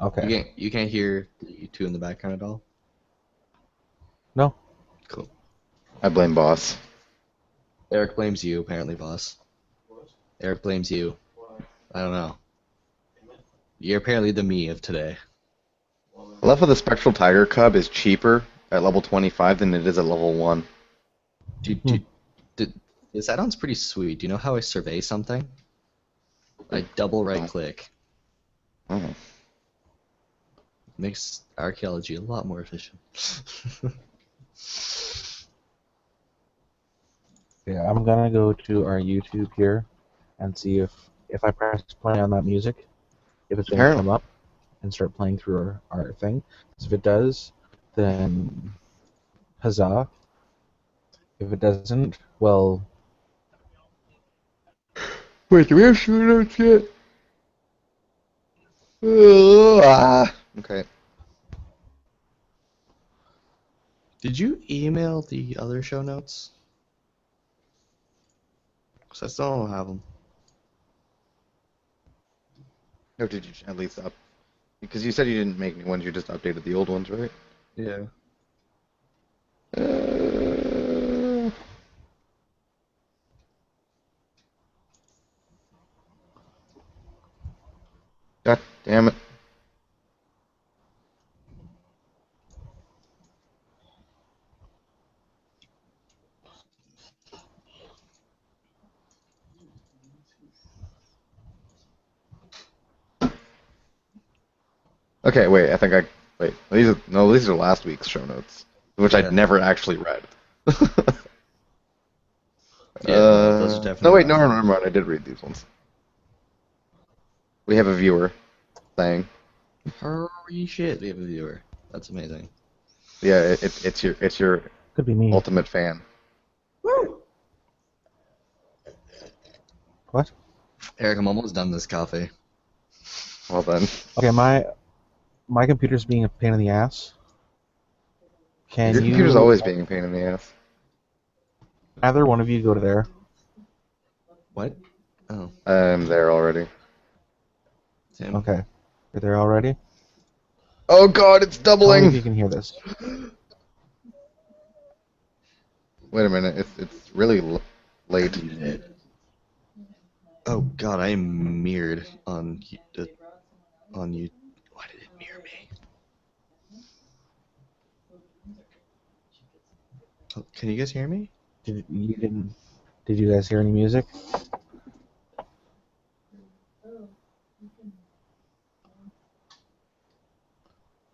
Okay. You can't hear you two in the background at all? No. Cool. I blame boss. Eric blames you, apparently, boss. Eric blames you. I don't know. You're apparently the me of today. I love how the Spectral Tiger Cub is cheaper at level 25 than it is at level 1. This add-on's pretty sweet. Do you know how I survey something? I double right click. Oh. Makes archaeology a lot more efficient. Yeah, I'm gonna go to our YouTube here and see if I press play on that music, if it's gonna Apparently. come up and start playing through our thing. So if it does, then huzzah. If it doesn't, well, Wait, do we have show notes yet? Okay. Did you email the other show notes? Because I still don't have them. No, did you at least up? Because you said you didn't make new ones, you just updated the old ones, right? Yeah. God damn it. Okay, wait, I think I... Wait, these are last week's show notes, which Yeah. I'd never actually read. Yeah, those are definitely No, wait, no, last never mind, I did read these ones. We have a viewer saying, Holy shit, we have a viewer. That's amazing. yeah, it's your could be me. ultimate fan. What? Eric, I'm almost done this coffee. Well then. Okay, my computer's being a pain in the ass. Can Your you? computer's always being a pain in the ass. Either one of you go to there. What? Oh, I'm there already. Tim. Okay, you're there already. Oh god, it's Tell me if doubling! you can hear this. Wait a minute, it's really late. Oh god, I am mirrored on you. Why did it mirror me? Oh, can you guys hear me? Did you guys hear any music?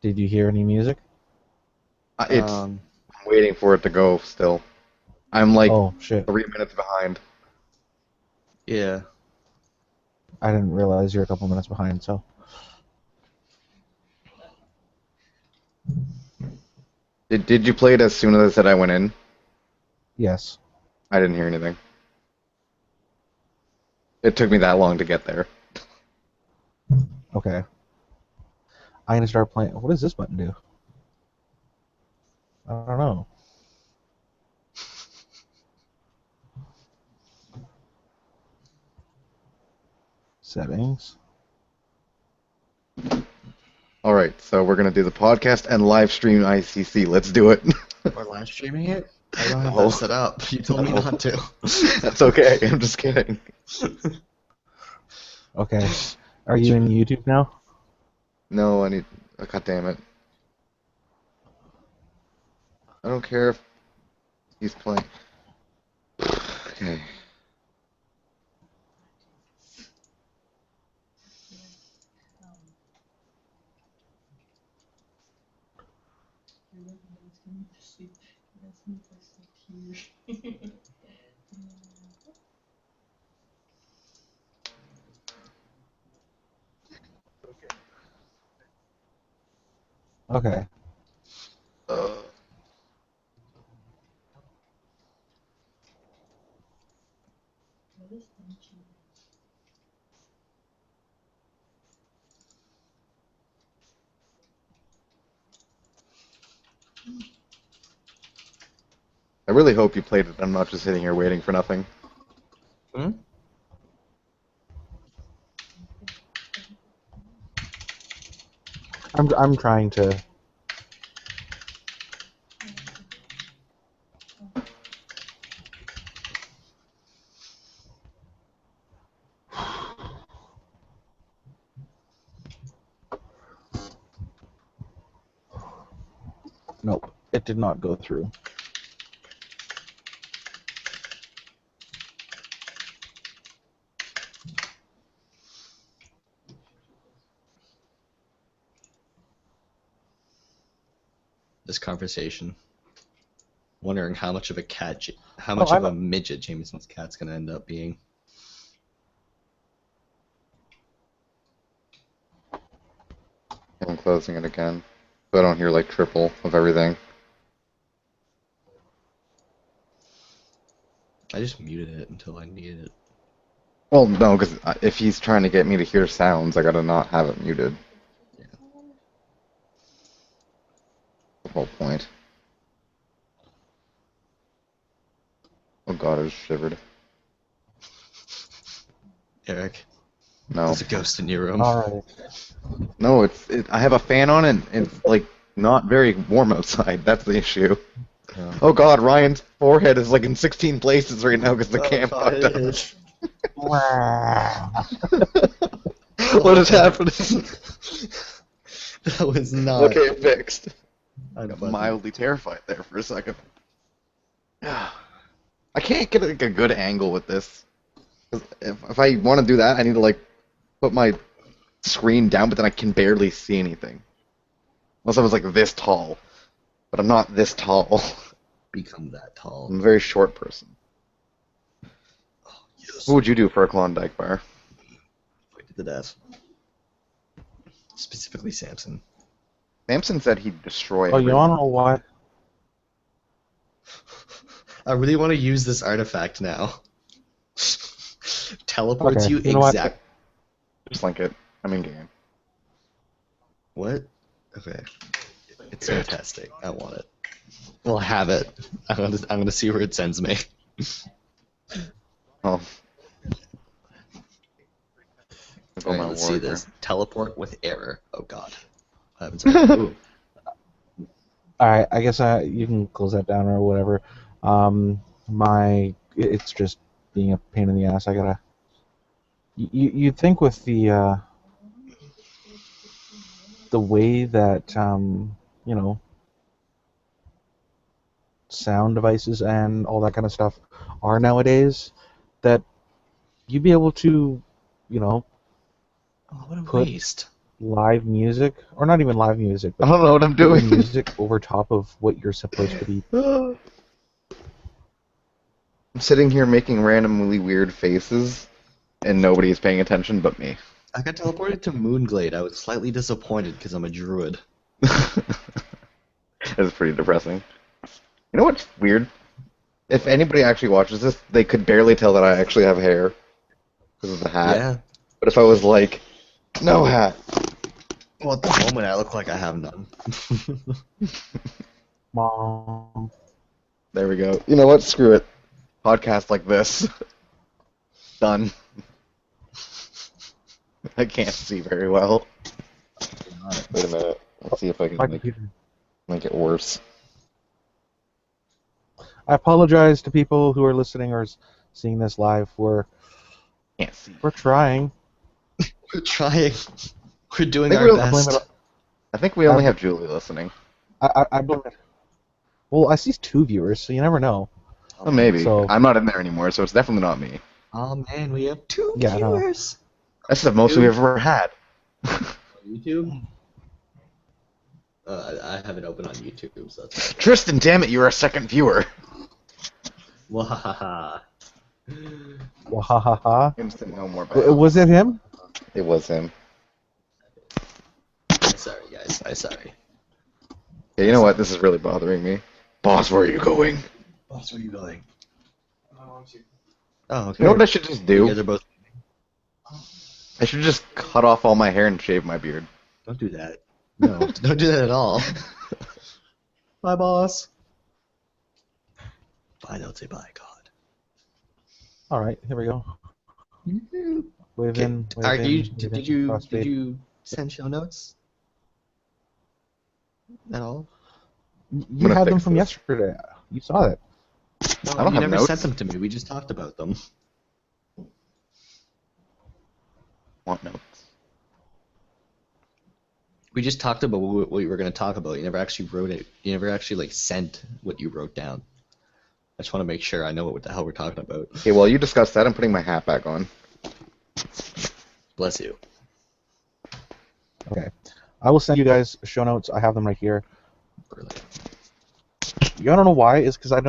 Did you hear any music? I'm waiting for it to go still. I'm like Oh shit! 3 minutes behind. Yeah. I didn't realize you're a couple minutes behind. So Did you play it as soon as I said I went in? yes. I didn't hear anything. It took me that long to get there. Okay. I'm gonna start playing. What does this button do? I don't know. Settings. Alright, so we're gonna do the podcast and live stream ICC. Let's do it. We're live streaming it? I don't have No. that set up. You told me No. not to. That's okay, I'm just kidding. Okay. Are you in YouTube now? No, I need... Oh, God damn it. I don't care if he's playing... Okay. Okay. I really hope you played it. I'm not just sitting here waiting for nothing. Hmm? I'm trying to. Nope, it did not go through. This conversation. Wondering how much of a I midget Jameson's cat's gonna end up being. I'm closing it again, so I don't hear like triple of everything. I just muted it until I needed it. Well, no, because if he's trying to get me to hear sounds, I gotta not have it muted. Yeah. The whole point. Oh god, I just shivered. Eric, No. there's a ghost in your room. All right. No, I have a fan on and it's like not very warm outside. That's the issue. Oh god, Ryan's forehead is like in 16 places right now because the cam fucked up. What is happening? That was not. Okay, fixed. I got Unfunny. mildly terrified there for a second. I can't get like a good angle with this. 'Cause if I want to do that, I need to like put my screen down, but then I can barely see anything. Unless I was like this tall. But I'm not this tall. Become that tall. I'm a very short person. Oh, yes. What would you do for a Klondike bar? Fight to the death. Specifically Samson. Samson said he'd destroy Oh, you everyone. wanna know what? I really want to use this artifact now. Teleports Okay, you you know what? exact. Just link it. I'm in game. What? Okay. It's fantastic. I want it. We'll have it. I'm gonna see where it sends me. Oh. Go Alright, my let's see warrior. this. Teleport with error. Oh god. What happens? Ooh. All right, I guess you can close that down or whatever. It's just being a pain in the ass. I gotta. You'd think with the way that you know, sound devices and all that kind of stuff are nowadays, that you'd be able to, you know, Oh, what a Put- waste. live music, or not even live music, I but don't know what I'm put doing. music over top of what you're supposed to be. I'm sitting here making randomly weird faces, and nobody is paying attention but me. I got teleported to Moonglade. I was slightly disappointed because I'm a druid. It's pretty depressing. You know what's weird? If anybody actually watches this, they could barely tell that I actually have hair because of the hat. Yeah. But if I was like, no hat, Well, at the moment, I look like I have none. Mom. there we go. You know what? Screw it. Podcast like this. Done. I can't see very well. Wait a minute. Let's see if I can My make computer. it worse. I apologize to people who are listening or seeing this live. We're Can't see. trying. We're trying. We're doing I think our we'll best. blame it- I think we only have Julie listening. I blame it. Well, I see 2 viewers, so you never know. Oh, maybe. So- I'm not in there anymore, so it's definitely not me. Oh man, we have 2 Yeah, I know. viewers. That's the most we've ever had. YouTube? I have it open on YouTube, so that's Tristan, damn it, you're a second viewer. Wahaha. Wahahaha. Instant no more. Was it him? It was him. Sorry, guys. I'm sorry. Yeah, you know what? This is really bothering me. Boss, where are you going? Boss, where are you going? Oh, okay. You know what I should just You do? guys are both. I should just cut off all my hair and shave my beard. Don't do that. No, don't do that at all. Bye, boss. Bye, don't say bye, God. All right, here we go. Wave Okay, in. Wave are in, you, wave did in, you crossfade. did you send show notes? at all? You gonna had them fix from this. yesterday. You saw it. No, I don't you have never notes. sent them to me. We just talked about them. Want notes? We just talked about what we were going to talk about. You never actually wrote it. You never actually like sent what you wrote down. I just want to make sure I know what the hell we're talking about. Okay, well, you discussed that. I'm putting my hat back on. Bless you. Okay. I will send you guys show notes. I have them right here. Brilliant. You don't know why? It's because I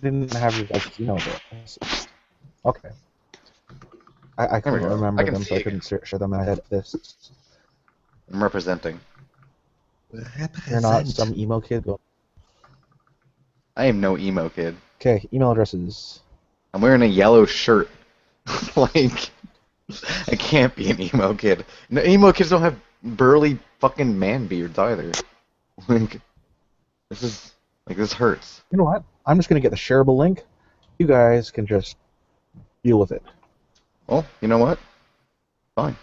didn't have your guys' email address. Okay. I There we couldn't go. remember I can them, so see I it. couldn't share them. I had this. I'm representing. You're not some emo kid. Go. I am no emo kid. Okay. Email addresses. I'm wearing a yellow shirt. Like, I can't be an emo kid. No, emo kids don't have burly fucking man beards either. Like, this hurts. You know what? I'm just gonna get the shareable link. You guys can just deal with it. Well, you know what? Fine.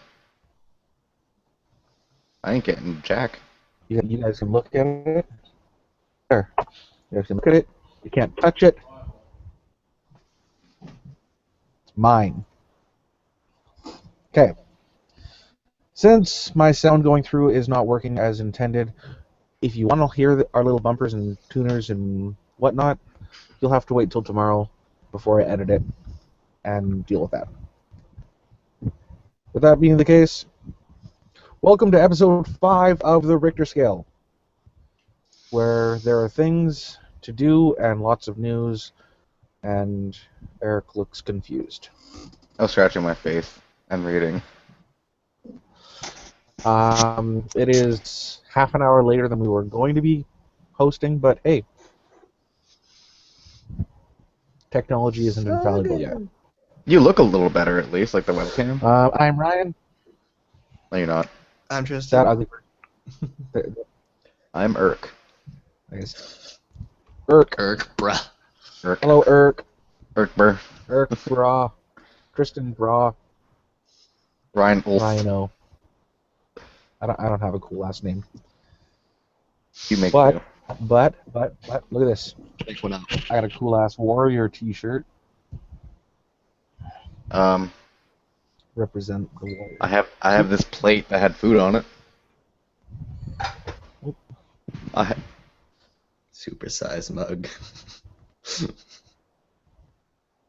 I ain't getting jack. You guys can look at it. There. You guys can look at it. You can't touch it. It's mine. Okay. Since my sound going through is not working as intended, if you want to hear our little bumpers and tuners and whatnot, you'll have to wait till tomorrow before I edit it and deal with that. With that being the case, welcome to episode 5 of the Rykter scale, where there are things to do and lots of news, and Eric looks confused. I was scratching my face and reading. It is half an hour later than we were going to be hosting, but hey, technology isn't infallible yet. You look a little better, at least, like the webcam. I'm Ryan. No, you're not. I'm Tristan. That ugly. I'm Irk. I guess. Irk. Bruh. Irk. Hello, Irk. Irk Burr. Irk Bra. Tristan Bra. Ryan Ulf. Rhino. I don't have a cool last name. You make But do. but look at this. Take one out. I got a cool ass warrior T-shirt. Represent the warrior. I have this plate that had food on it. Super size mug.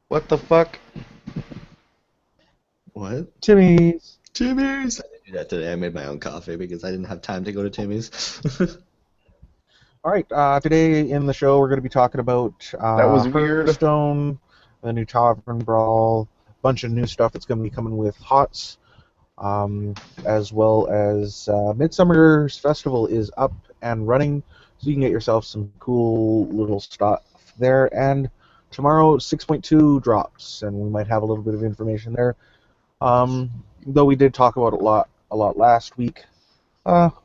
What the fuck? What? Timmy's. Timmy's. I didn't do that today. I made my own coffee because I didn't have time to go to Timmy's. All right. Today in the show we're going to be talking about That was weird. Hearthstone, the new Tavern Brawl, a bunch of new stuff that's going to be coming with HOTS, as well as Midsummer's Festival is up and running, so you can get yourself some cool little stuff there. And tomorrow 6.2 drops, and we might have a little bit of information there. Though we did talk about it a lot last week,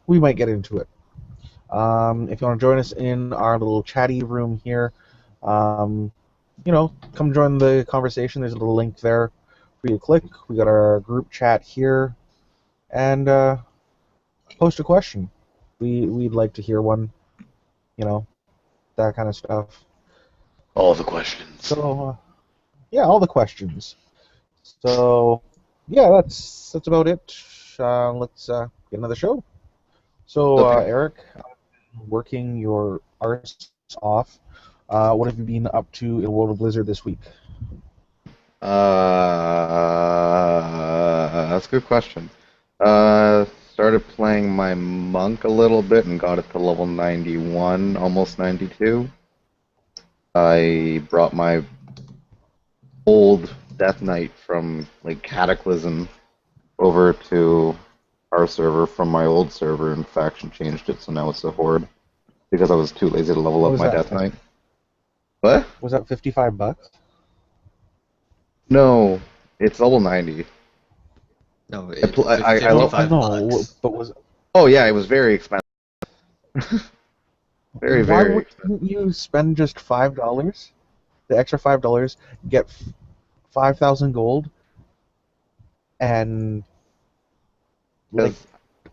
we might get into it. If you want to join us in our little chatty room here, come join the conversation. There's a little link there for you to click. We got our group chat here, and post a question. We'd like to hear one, that kind of stuff. All the questions. So, all the questions. So, that's about it. Let's get another show. So, Okay. Eric, working your arse off, what have you been up to in World of Blizzard this week? That's a good question. Started playing my monk a little bit and got it to level 91, almost 92. I brought my old Death Knight from Cataclysm over to our server from my old server, and faction changed it, so now it's a Horde because I was too lazy to level What up was my that? Death Knight. What? Was that $55? No, it's level 90. No, I pl- I- I love- $55. But was Oh yeah, it was very expensive. Very, why very wouldn't you spend just $5? The extra $5, get 5,000 gold, and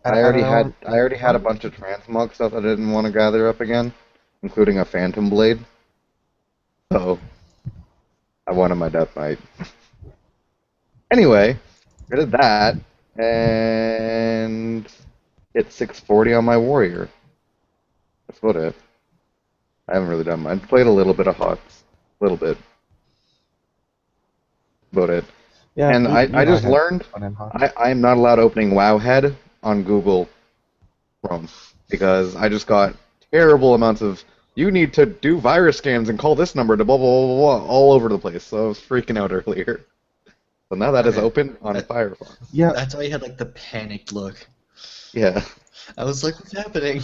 And I I already don't. had a bunch of transmog stuff that I didn't want to gather up again, including a phantom blade. So I wanted my death knight. Anyway, I did that and hit 640 on my warrior. That's about it. I haven't really done much. I played a little bit of Hawks, a little bit. About it. Yeah, And me I and I just had learned fun in Hawk. I am not allowed opening WoWhead on Google Chrome because I just got terrible amounts of you need to do virus scans and call this number to blah blah blah blah all over the place. So I was freaking out earlier. So now that is Okay. open on That- Firefox. Yeah, That's why you had like the panicked look. Yeah. I was like, what's happening?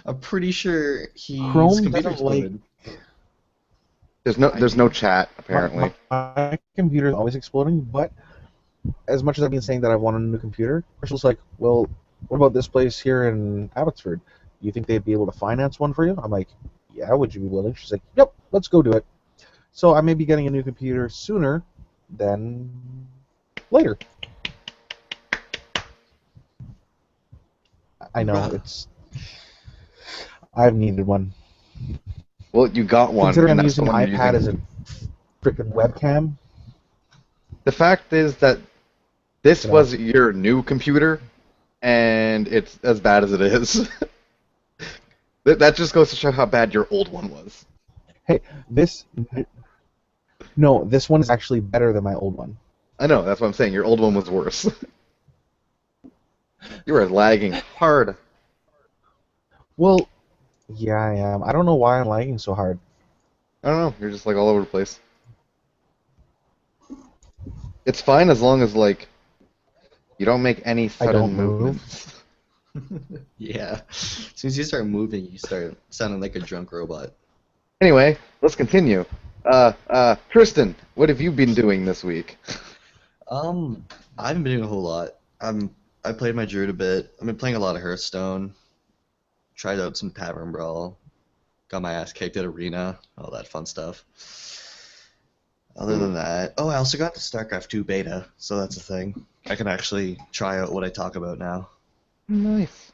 I'm pretty sure his Chrome computer doesn't like. exploded. There's no chat apparently. My computer is always exploding, but as much as I've been saying that I want a new computer, Crystal's like, well, what about this place here in Abbotsford? You think they'd be able to finance one for you? I'm like, yeah, would you be willing? She's like, yep, let's go do it. So I may be getting a new computer sooner than later. I know, Bruh. it's... I've needed one. Well, you got one, Considering and I'm that's the using one you're iPad using. as a freaking webcam. The fact is that this Yeah. was your new computer, and it's as bad as it is. That just goes to show how bad your old one was. Hey, this... No, this one is actually better than my old one. I know, that's what I'm saying. Your old one was worse. You were lagging hard. Well, yeah, I am. I don't know why I'm lagging so hard. I don't know, you're just like all over the place. It's fine as long as like you don't make any I don't sudden move. movements. Yeah. As soon as you start moving, you start sounding like a drunk robot. Anyway, let's continue. Tristan, what have you been doing this week? I haven't been doing a whole lot. I played my druid a bit. I've been playing a lot of Hearthstone. Tried out some Tavern Brawl. Got my ass kicked at Arena. All that fun stuff. Other than that, oh, I also got the StarCraft 2 beta, so that's a thing. I can actually try out what I talk about now. Nice.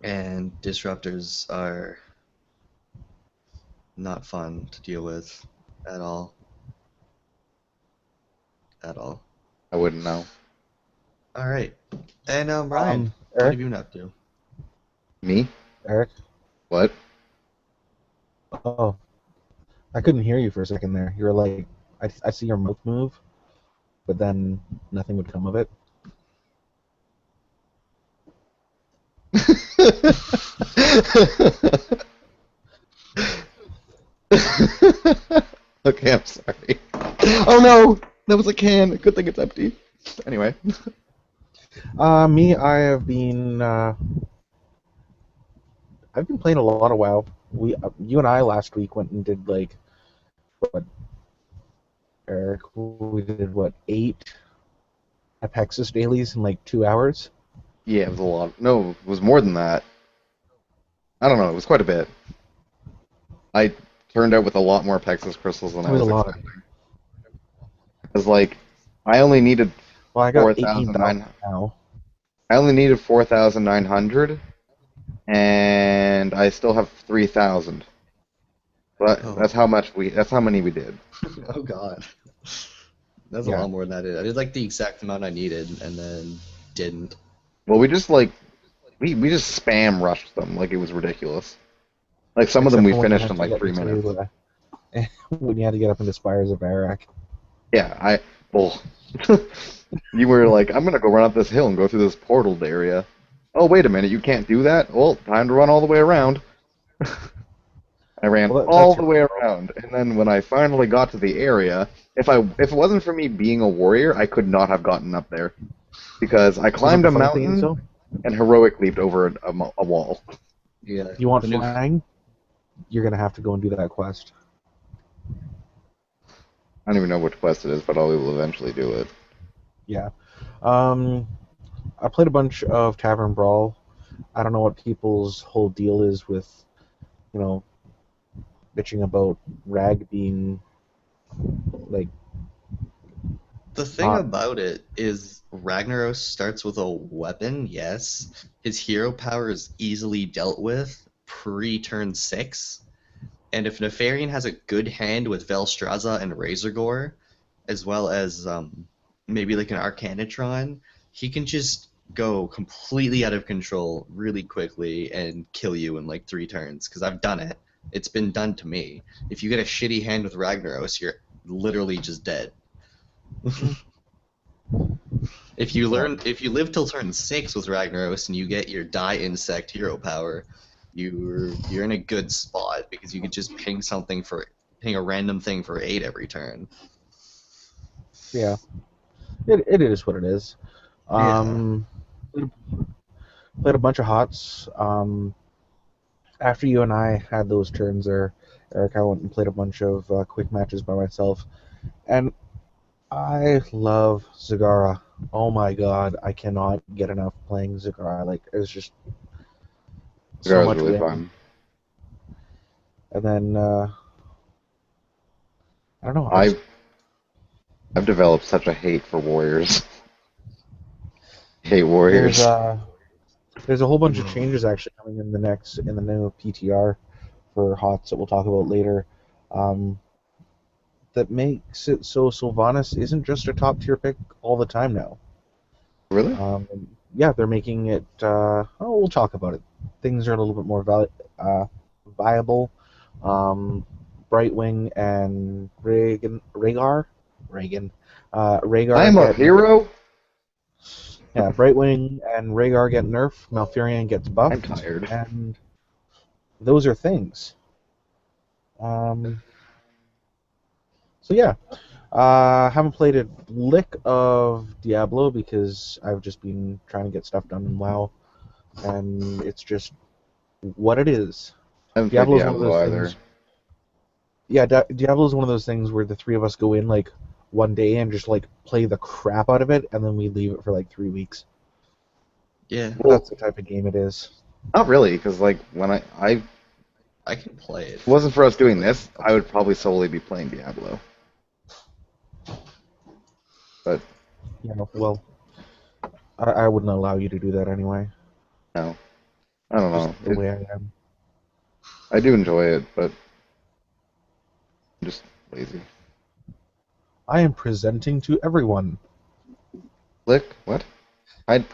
And disruptors are not fun to deal with at all. At all. I wouldn't know. All right. And Ryan, what Eric? have you been up to? Me? Eric? What? Oh, I couldn't hear you for a second there. You were like, I see your mouth move, but then nothing would come of it. Okay, I'm sorry. Oh no! That was a can. Good thing it's empty. Anyway. Me, I've been playing a lot of WoW. You and I last week went and did like, what, Eric? We did what, 8 Apexis dailies in like 2 hours? Yeah, it was a lot. No, it was more than that. I don't know. It was quite a bit. I turned out with a lot more Pexus crystals than It I was was a lot. expecting. Because like, I only needed Well, I got 4,009. 18,000 now. I only needed 4,900, and I still have 3,000. But Oh. that's how many we did. Oh god. That's Yeah. a lot more than I did. I did like the exact amount I needed and then didn't. Well, we just like we just spam rushed them like it was ridiculous. Like some of them Except we for when you finished had in to like get 3 minutes. into, when you had to get up into Spires of Arak. Yeah, well, you were like, I'm gonna go run up this hill and go through this portaled area. Oh, wait a minute, you can't do that? Well, time to run all the way around. I ran Well, all that's the way around, and then when I finally got to the area, if it wasn't for me being a warrior, I could not have gotten up there because I climbed a the funny thing is, mountain though, and heroic leaped over a wall. Yeah. you want The new- flying? You're gonna have to go and do that quest. I don't even know which quest it is, but I will eventually do it. Yeah. I played a bunch of Tavern Brawl. I don't know what people's whole deal is with, bitching about Rag being, like, The thing Not- about it is Ragnaros starts with a weapon, yes. His hero power is easily dealt with pre-turn 6. And if Nefarian has a good hand with Velstraza and Razorgore, as well as maybe like an Arcanitron, he can just go completely out of control really quickly and kill you in like 3 turns, because I've done it. It's been done to me. If you get a shitty hand with Ragnaros, you're literally just dead. If you live till turn 6 with Ragnaros and you get your Die Insect hero power, you're in a good spot because you could just ping a random thing for 8 every turn. Yeah. It is what it is. Played a bunch of HOTS. After you and I had those turns there, Eric, I went and played a bunch of quick matches by myself, and I love Zagara. Oh my god, I cannot get enough playing Zagara. Like, it's just so Zagara's much really win. fun. And then I don't know. I've developed such a hate for warriors. Hate warriors. There's a whole bunch of changes actually coming in the new PTR for HOTS that we'll talk about later. That makes it so Sylvanas isn't just a top tier pick all the time now. Really? Yeah, they're making it. We'll talk about it. Things are a little bit more viable. Brightwing and Rhaegar. I am a hero. Yeah, Brightwing and Rhaegar get nerfed. Malfurion gets buffed. I'm tired. And those are things. So yeah, haven't played a lick of Diablo because I've just been trying to get stuff done in WoW, and it's just what it is. I haven't played Diablo's one of Diablo those either. things. Yeah, Diablo's one of those things where the three of us go in like one day and just like play the crap out of it, and then we leave it for like 3 weeks. Yeah, That's the type of game it is. Not really, because like when I I can play it. if it wasn't for us doing this, I would probably solely be playing Diablo. But Well, I wouldn't allow you to do that anyway. no, I don't know. Just the way I am. I do enjoy it, but I'm just lazy. I am presenting to everyone. Click? What? What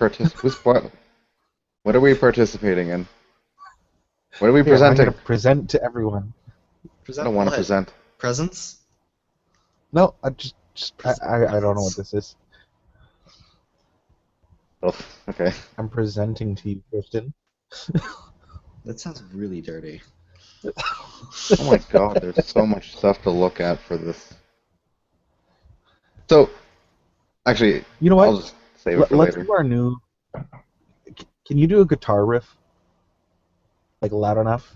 are we participating in? What are we Here, I'm presenting? going to present to everyone. I don't want to present. Presents? No, I don't know what this is. Oh, okay. I'm presenting to you, Kristen. That sounds really dirty. Oh my god, there's so much stuff to look at for this. So, actually, You know what? I'll just save it for Let's later. do our new. Can you do a guitar riff? Like loud enough?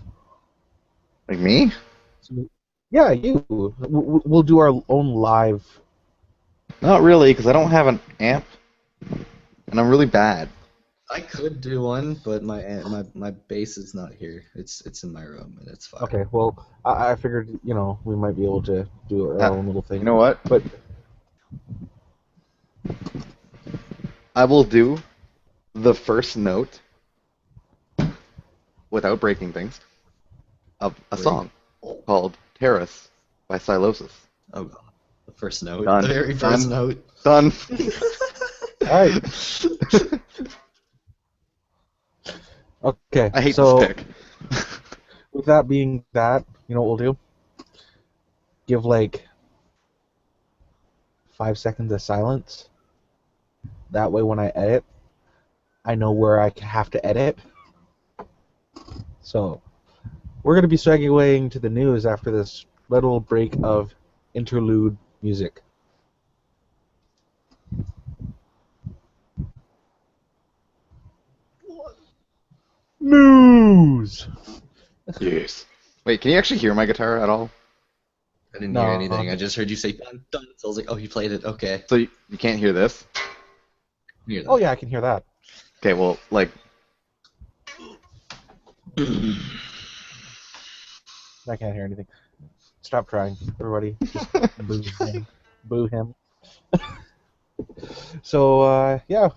Like me? Yeah, you. We'll do our own live. Not really, because I don't have an amp, and I'm really bad. I could do one, but my bass is not here. It's in my room, and it's fine. Okay, well, I figured, we might be able to do our own little thing. You know what? But I will do the first note without breaking things of a Great. song called Terrace by Silosis. Oh god. The first note. Done. The very first Done. note. Done. Alright. Okay, I hate so this pick. with that being that, you know what we'll do? Give like 5 seconds of silence. That way when I edit, I know where I have to edit. So, we're going to be segueing to the news after this little break of interlude music. News! Yes. Wait, can you actually hear my guitar at all? I didn't No. hear anything. I just heard you say dun dun. So I was like, oh, he played it. Okay. So you can't hear this? Hear that. Oh yeah, I can hear that. Okay, well, like, I can't hear anything. Stop trying, everybody. Just boo him. Boo him. So yeah.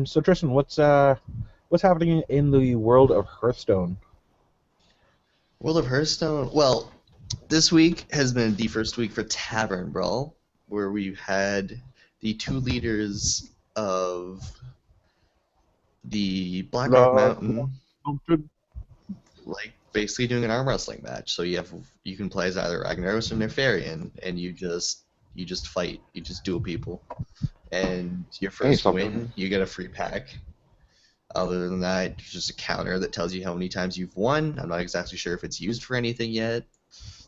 So Tristan, what's happening in the world of Hearthstone? World of Hearthstone. Well, this week has been the first week for Tavern Brawl, where we've had the two leaders of the Blackrock Uh, Mountain, like basically doing an arm wrestling match. So you can play as either Ragnaros or Nefarian, and you just fight, you just duel people, and your Hey, first stop doing win, you get a free pack. Other than that, there's just a counter that tells you how many times you've won. I'm not exactly sure if it's used for anything yet.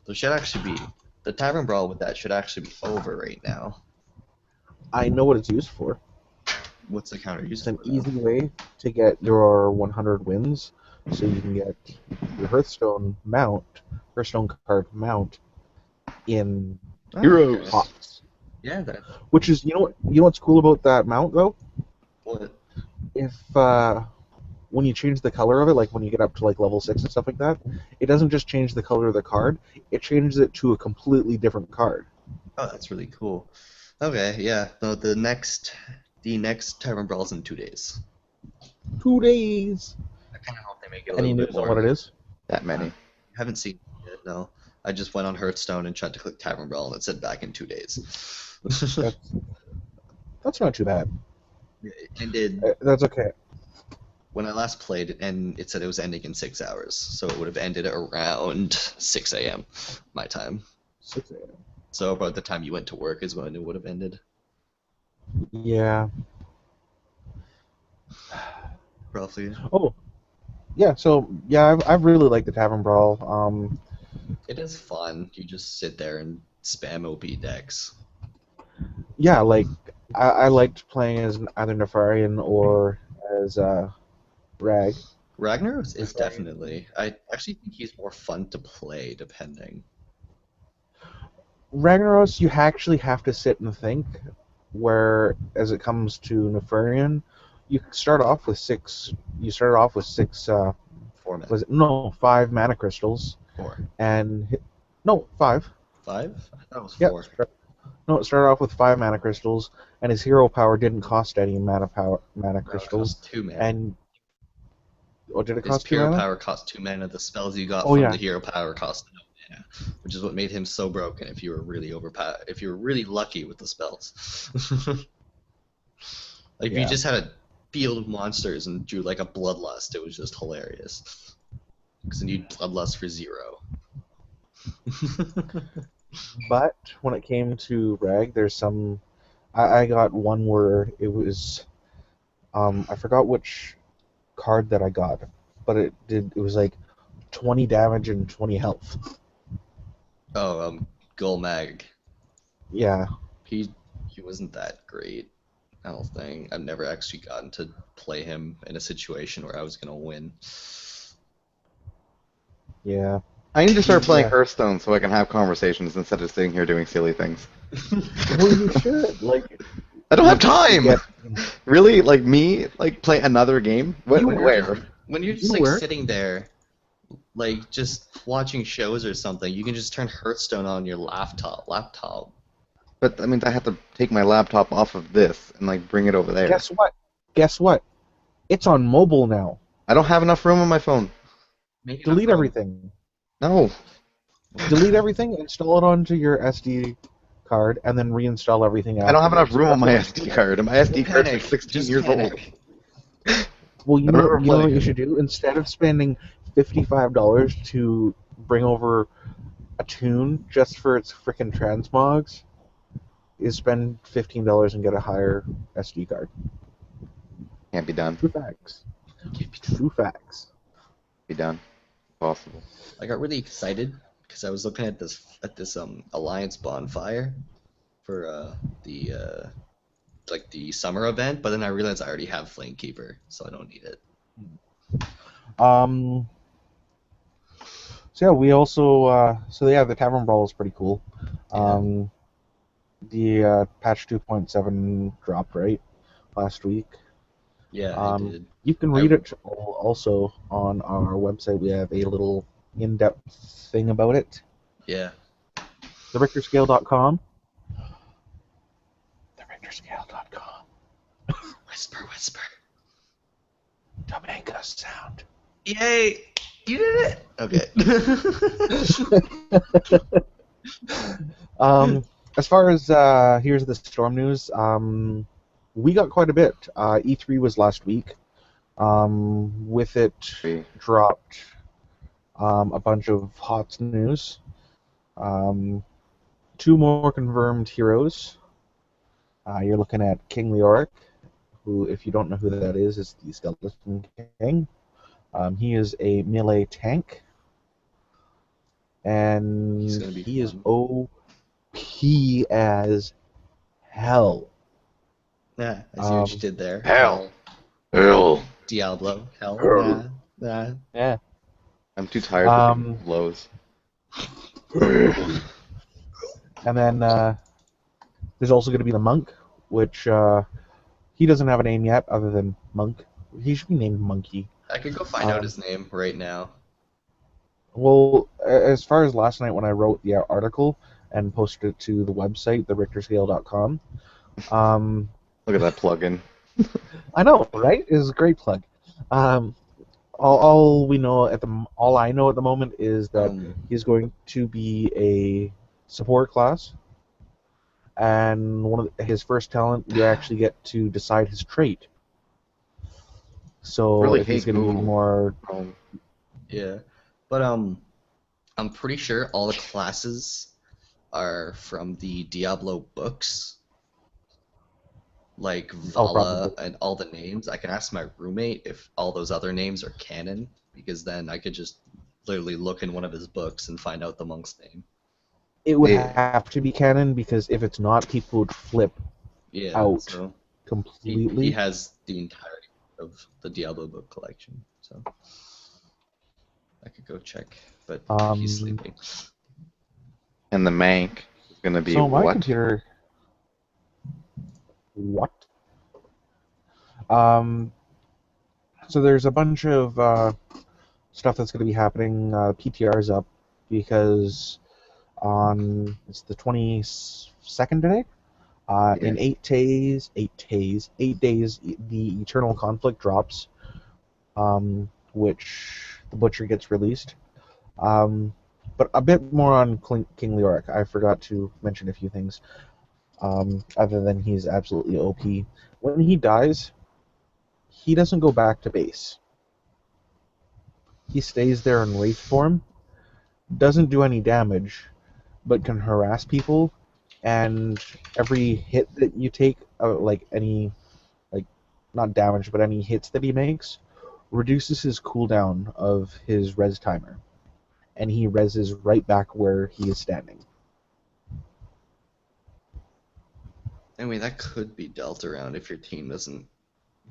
There should actually be the Tavern Brawl with that should actually be over right now. I know what it's used for. What's the counter It's used an for easy though? way to get your 100 wins, so you can get your Hearthstone card mount in Oh, okay. Heroes. pots. Yeah, that. Which is, what's cool about that mount though? What? If when you change the color of it, like when you get up to like level 6 and stuff like that, it doesn't just change the color of the card; it changes it to a completely different card. Oh, that's really cool. Okay, yeah. No, the next Tavern Brawl's in 2 days. 2 days. I kind of hope they make it a Any little bit news on what more. it is? That many. Haven't seen it yet, no. I just went on Hearthstone and tried to click Tavern Brawl and it said back in 2 days. That's that's not too bad. It ended That's okay. when I last played, and it said it was ending in 6 hours, so it would have ended around 6 a.m. my time. 6 a.m. So about the time you went to work is when it would have ended, Yeah. roughly. Oh, yeah. So yeah, I've really liked the Tavern Brawl. It is fun. You just sit there and spam OP decks. Yeah, like I liked playing as either Nefarian or as Rag. Ragnaros is Nefarian. definitely. I actually think he's more fun to play, depending. Ragnaros, you actually have to sit and think. Where, as it comes to Nefarian, you start off with six. You start off with six. 4 minutes. Was it no 5 mana crystals 4. no 5. 5? I thought it was Yep. 4. No, it started off with 5 mana crystals, and his hero power didn't cost any mana No, it crystals. costs 2 mana. And did it His cost 2 hero mana? power cost 2 mana. The spells you got Oh from yeah, the hero power cost no mana, which is what made him so broken. If you were really overpowered, if you were really lucky with the spells, like if you yeah, just had a field of monsters and drew like a bloodlust, it was just hilarious. Because then you'd bloodlust for 0. but when it came to Rag, there's some. I got one where it was. I forgot which card that I got, but it was like 20 damage and 20 health. Oh, Gulmag. Yeah, He wasn't that great. I don't think. I've never actually gotten to play him in a situation where I was gonna win. yeah. I need to start playing Yeah. Hearthstone so I can have conversations instead of sitting here doing silly things. Well, you should like. I don't have time. Get, Really, like me, like play another game? What? When you're Where? just, when you're just You like were. sitting there, like just watching shows or something, you can just turn Hearthstone on your laptop. But that means I have to take my laptop off of this and like bring it over there. Guess what? Guess what? It's on mobile now. I don't have enough room on my phone. Maybe not Delete from- everything. No. Delete everything. Install it onto your SD card, and then reinstall everything. I don't have enough afterwards. room on my SD card, and my SD Don't card's panic. like 16 Just years panic. old. Well, I don't remember you know what playing you it. should do? Instead of spending $55 to bring over a tune just for its frickin' transmogs, is spend $15 and get a higher SD card. Can't be done. True facts. True facts. Be done. Possible. I got really excited because I was looking at this Alliance bonfire for the like the summer event, but then I realized I already have Flamekeeper, so I don't need it. So yeah, we also the Tavern Brawl is pretty cool. Yeah. The patch 2.7 dropped right last week. Yeah, I Um, did. You can read it also on our website. We have a little in-depth thing about it. Yeah. TheRykterScale.com. RykterScale.com. Whisper, whisper. To make us sound. Yay! You did it! Okay. As far as here's the storm news, we got quite a bit. E3 was last week. With it dropped a bunch of HOTS news. 2 more confirmed heroes. You're looking at King Leoric, who, if you don't know who that is the Skeleton King. He is a melee tank, and he is OP as hell. Yeah, I see what you did there. Hell. Diablo. Hell. Hell. Yeah. I'm too tired for doing lows. And then there's also going to be the Monk, which he doesn't have a name yet other than Monk. He should be named Monkey. I could go find out his name right now. Well, as far as last night when I wrote the article and posted it to the website, the Rykterscale.com. Look at that plugin. I know, right? It was a great plug. All I know at the moment is that he's going to be a support class, and one of his first talent, you actually get to decide his trait. So Really if he's going to be more, yeah, but I'm pretty sure all the classes are from the Diablo books. Like Vala and all the names. I can ask my roommate if all those other names are canon, because then I could just literally look in one of his books and find out the monk's name. It would have to be canon, because if it's not, people would flip out completely. He has the entirety of the Diablo book collection, so I could go check, but he's sleeping. And the Mank is going to be so what? My computer... What? So there's a bunch of stuff that's going to be happening. PTR's up because it's the 22nd today. In 8 days, the Eternal Conflict drops, which the Butcher gets released. But a bit more on King Leoric. I forgot to mention a few things. Other than he's absolutely OP. When he dies, he doesn't go back to base. He stays there in wraith form, doesn't do any damage, but can harass people, and every hit that you take, not damage, but any hits that he makes, reduces his cooldown of his res timer, and he reses right back where he is standing. I mean, that could be dealt around if your team doesn't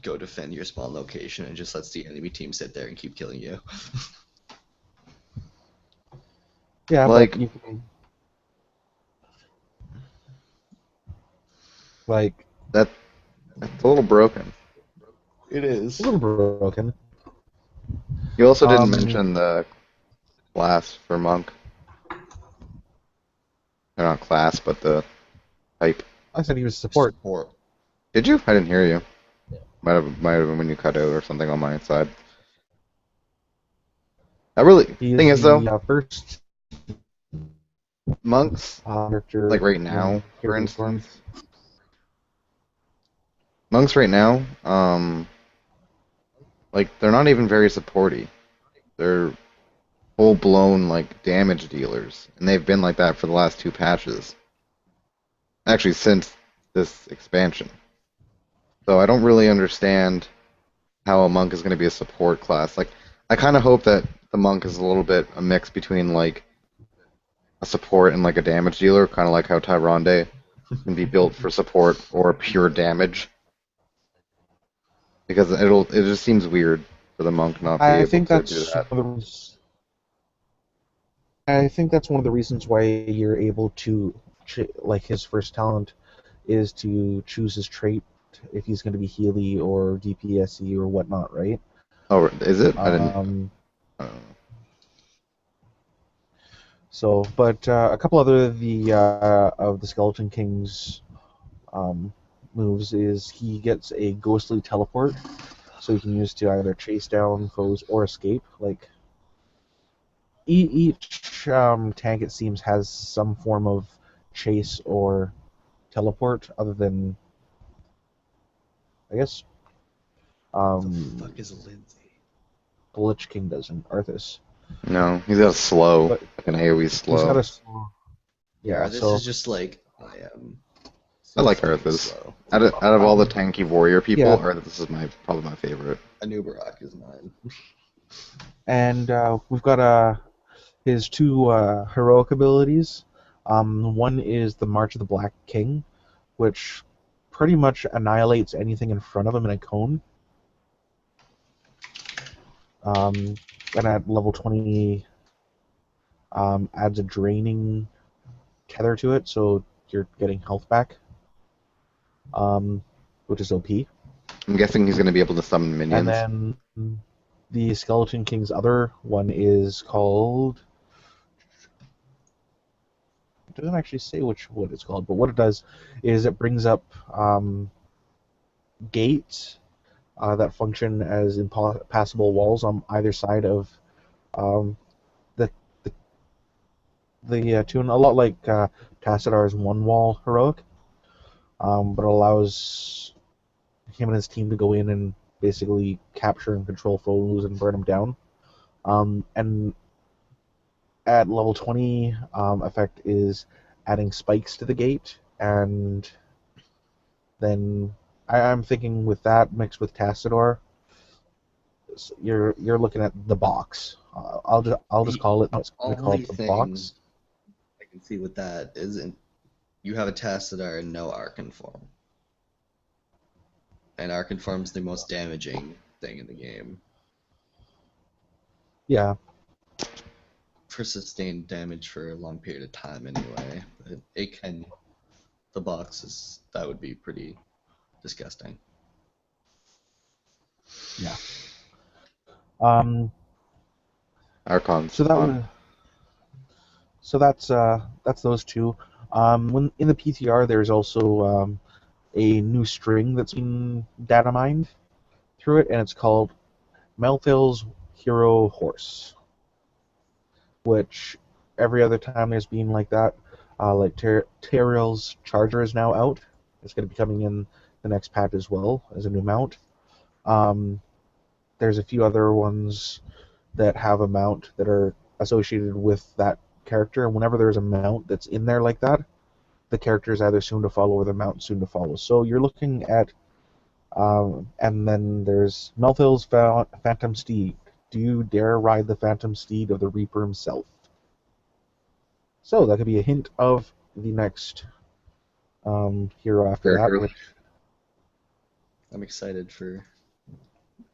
go defend your spawn location and just lets the enemy team sit there and keep killing you. Yeah, like, but you can... That's a little broken. It is. A little broken. You also didn't mention the class for Monk. Or not class, but the type. I said he was support. Did you? I didn't hear you. Yeah. Might have been when you cut out or something on my side. Thing is though, first monks, like right now, for instance, monks right now, like they're not even very supporty. They're full-blown like damage dealers, and they've been like that for the last 2 patches. Actually, since this expansion. So I don't really understand how a monk is going to be a support class. Like, I kind of hope that the monk is a little bit a mix between like a support and like a damage dealer, kind of like how Tyrande can be built for support or pure damage. Because it just seems weird for the monk not to be able to do that. I think that's one of the reasons why you're able to, like, his first talent is to choose his trait if he's going to be Healy or DPSE or whatnot, right? Oh, is it? I didn't. So, but a couple other of the Skeleton King's moves is he gets a ghostly teleport, so he can use to either chase down foes or escape. Like each tank, it seems, has some form of chase or teleport, other than, I guess, The fuck is Lindsay? the Lich King doesn't. Arthas. No, he's got a slow, But like an AoE he's slow. got a slow. Yeah, this so is just like I am. I like fucking Arthas. slow. Out of all the tanky warrior people, Yeah. Arthas is probably my favorite. Anubarak is mine. and we've got his two heroic abilities. One is the March of the Black King, which pretty much annihilates anything in front of him in a cone. And at level 20, adds a draining tether to it, so you're getting health back, which is OP. I'm guessing he's going to be able to summon And minions. then the Skeleton King's other one is called... It doesn't actually say what it's called, but what it does is it brings up gates that function as impassable walls on either side of the tune, a lot like Tassadar's one wall heroic, but it allows him and his team to go in and basically capture and control foes and burn them down. And at level 20, effect is adding spikes to the gate, and then I'm thinking with that mixed with Tassador, you're looking at the box. I'll just call it. It's going to call Only it the thing box. I can see with that isn't you have a Tassadar and no Arcan form. And Arcan form's the most damaging thing in the game. Yeah, For sustained damage for a long period of time anyway. But it can the box that would be pretty disgusting. yeah. Um. Archon's So that fun. was. So that's those two. When in the PTR, there's also a new string that's been data mined through it, and it's called Melthil's Hero Horse, which every other time there's been like that, like Teriel's Charger is now out. It's going to be coming in the next patch as well as a new mount. There's a few other ones that have a mount that are associated with that character, and whenever there's a mount that's in there like that, the character is either soon to follow or the mount soon to follow. So you're looking at, and then there's Melthil's Phantom Steed. Do you dare ride the Phantom Steed of the Reaper himself? So that could be a hint of the next hero after that, which I'm excited for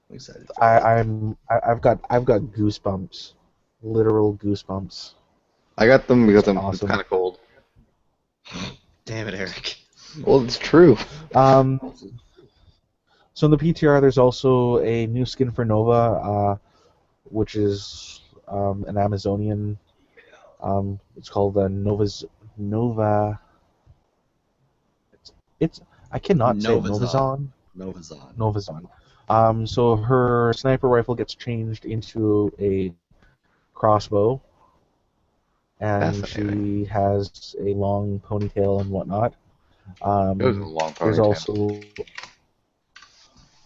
that. I've got goosebumps, literal goosebumps. I got them because It's it's awesome. kind of cold. Damn it, Eric. Well, it's true. So in the PTR, there's also a new skin for Nova, which is an Amazonian. It's called Nova. It's I cannot say it. Novazon. Novazon. So her sniper rifle gets changed into a crossbow, and Fascinating. she has a long ponytail and whatnot. It was a long There's ponytail. also,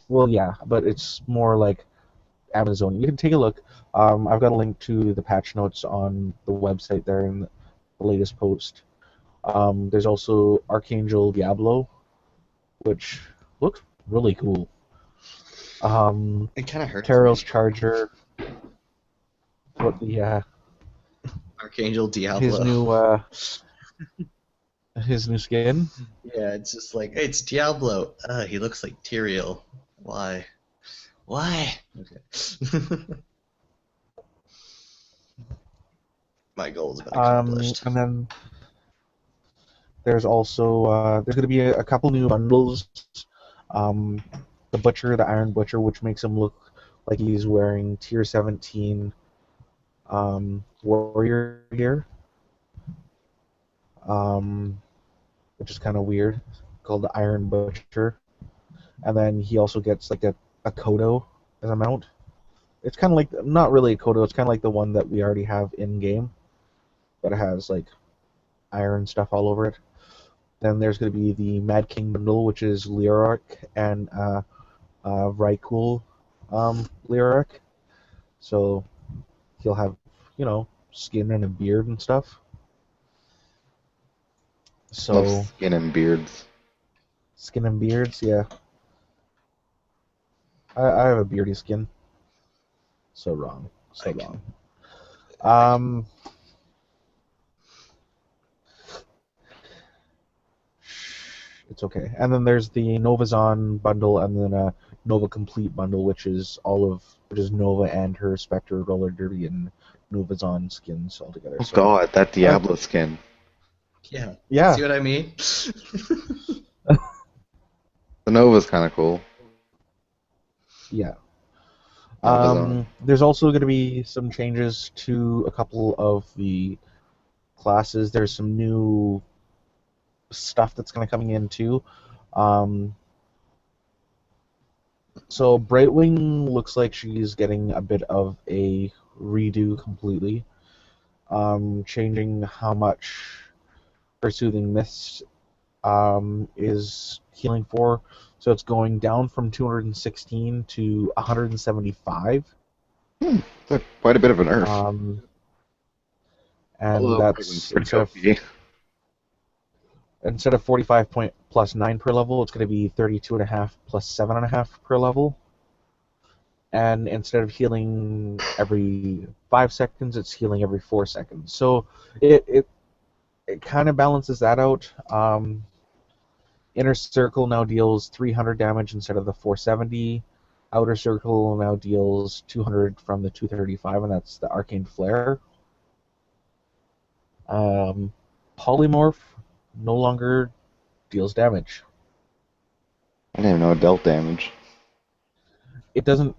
well, yeah, but it's more like Amazonian. You can take a look. I've got a link to the patch notes on the website there in the latest post. There's also Archangel Diablo, which looks really cool. It kind of hurts. Terrell's me. Charger. What the Archangel Diablo. his new skin. Yeah, it's just like, hey, it's Diablo. He looks like Tyrael. Why? Okay. My goal has been accomplished. And then there's also there's going to be a couple new bundles. The Butcher, the Iron Butcher, which makes him look like he's wearing tier 17 warrior gear, which is kind of weird. called the Iron Butcher, and then he also gets like a Kodo as a mount. It's kind of like, not really a Kodo, it's kind of like the one that we already have in game, but it has like iron stuff all over it. Then there's going to be the Mad King bundle, which is Lyric and Rykter Lyric. So he'll have, skin and a beard and stuff. So Love skin and beards. skin and beards, yeah. I have a beardy skin. So wrong. So wrong. It's okay. And then there's the Novazon bundle, and then a Nova Complete bundle, which is Nova and her Spectre, Roller Derby, and Novazon skins all together. Oh God, that Diablo skin. Yeah. Yeah. See what I mean? The Nova's kind of cool. Yeah. Novazon. There's also going to be some changes to a couple of the classes. There's some new stuff that's going to coming in too. So Brightwing looks like she's getting a bit of a redo completely, changing how much her Soothing Mist is healing for. So it's going down from 216 to 175. That's quite a bit of a nerf. And that's instead of 45 point plus 9 per level, it's going to be 32.5 plus 7.5 per level. And instead of healing every 5 seconds, it's healing every 4 seconds. So it kind of balances that out. Inner Circle now deals 300 damage instead of the 470. Outer Circle now deals 200 from the 235, and that's the Arcane Flare. Polymorph no longer deals damage. I didn't even know it dealt damage. It doesn't.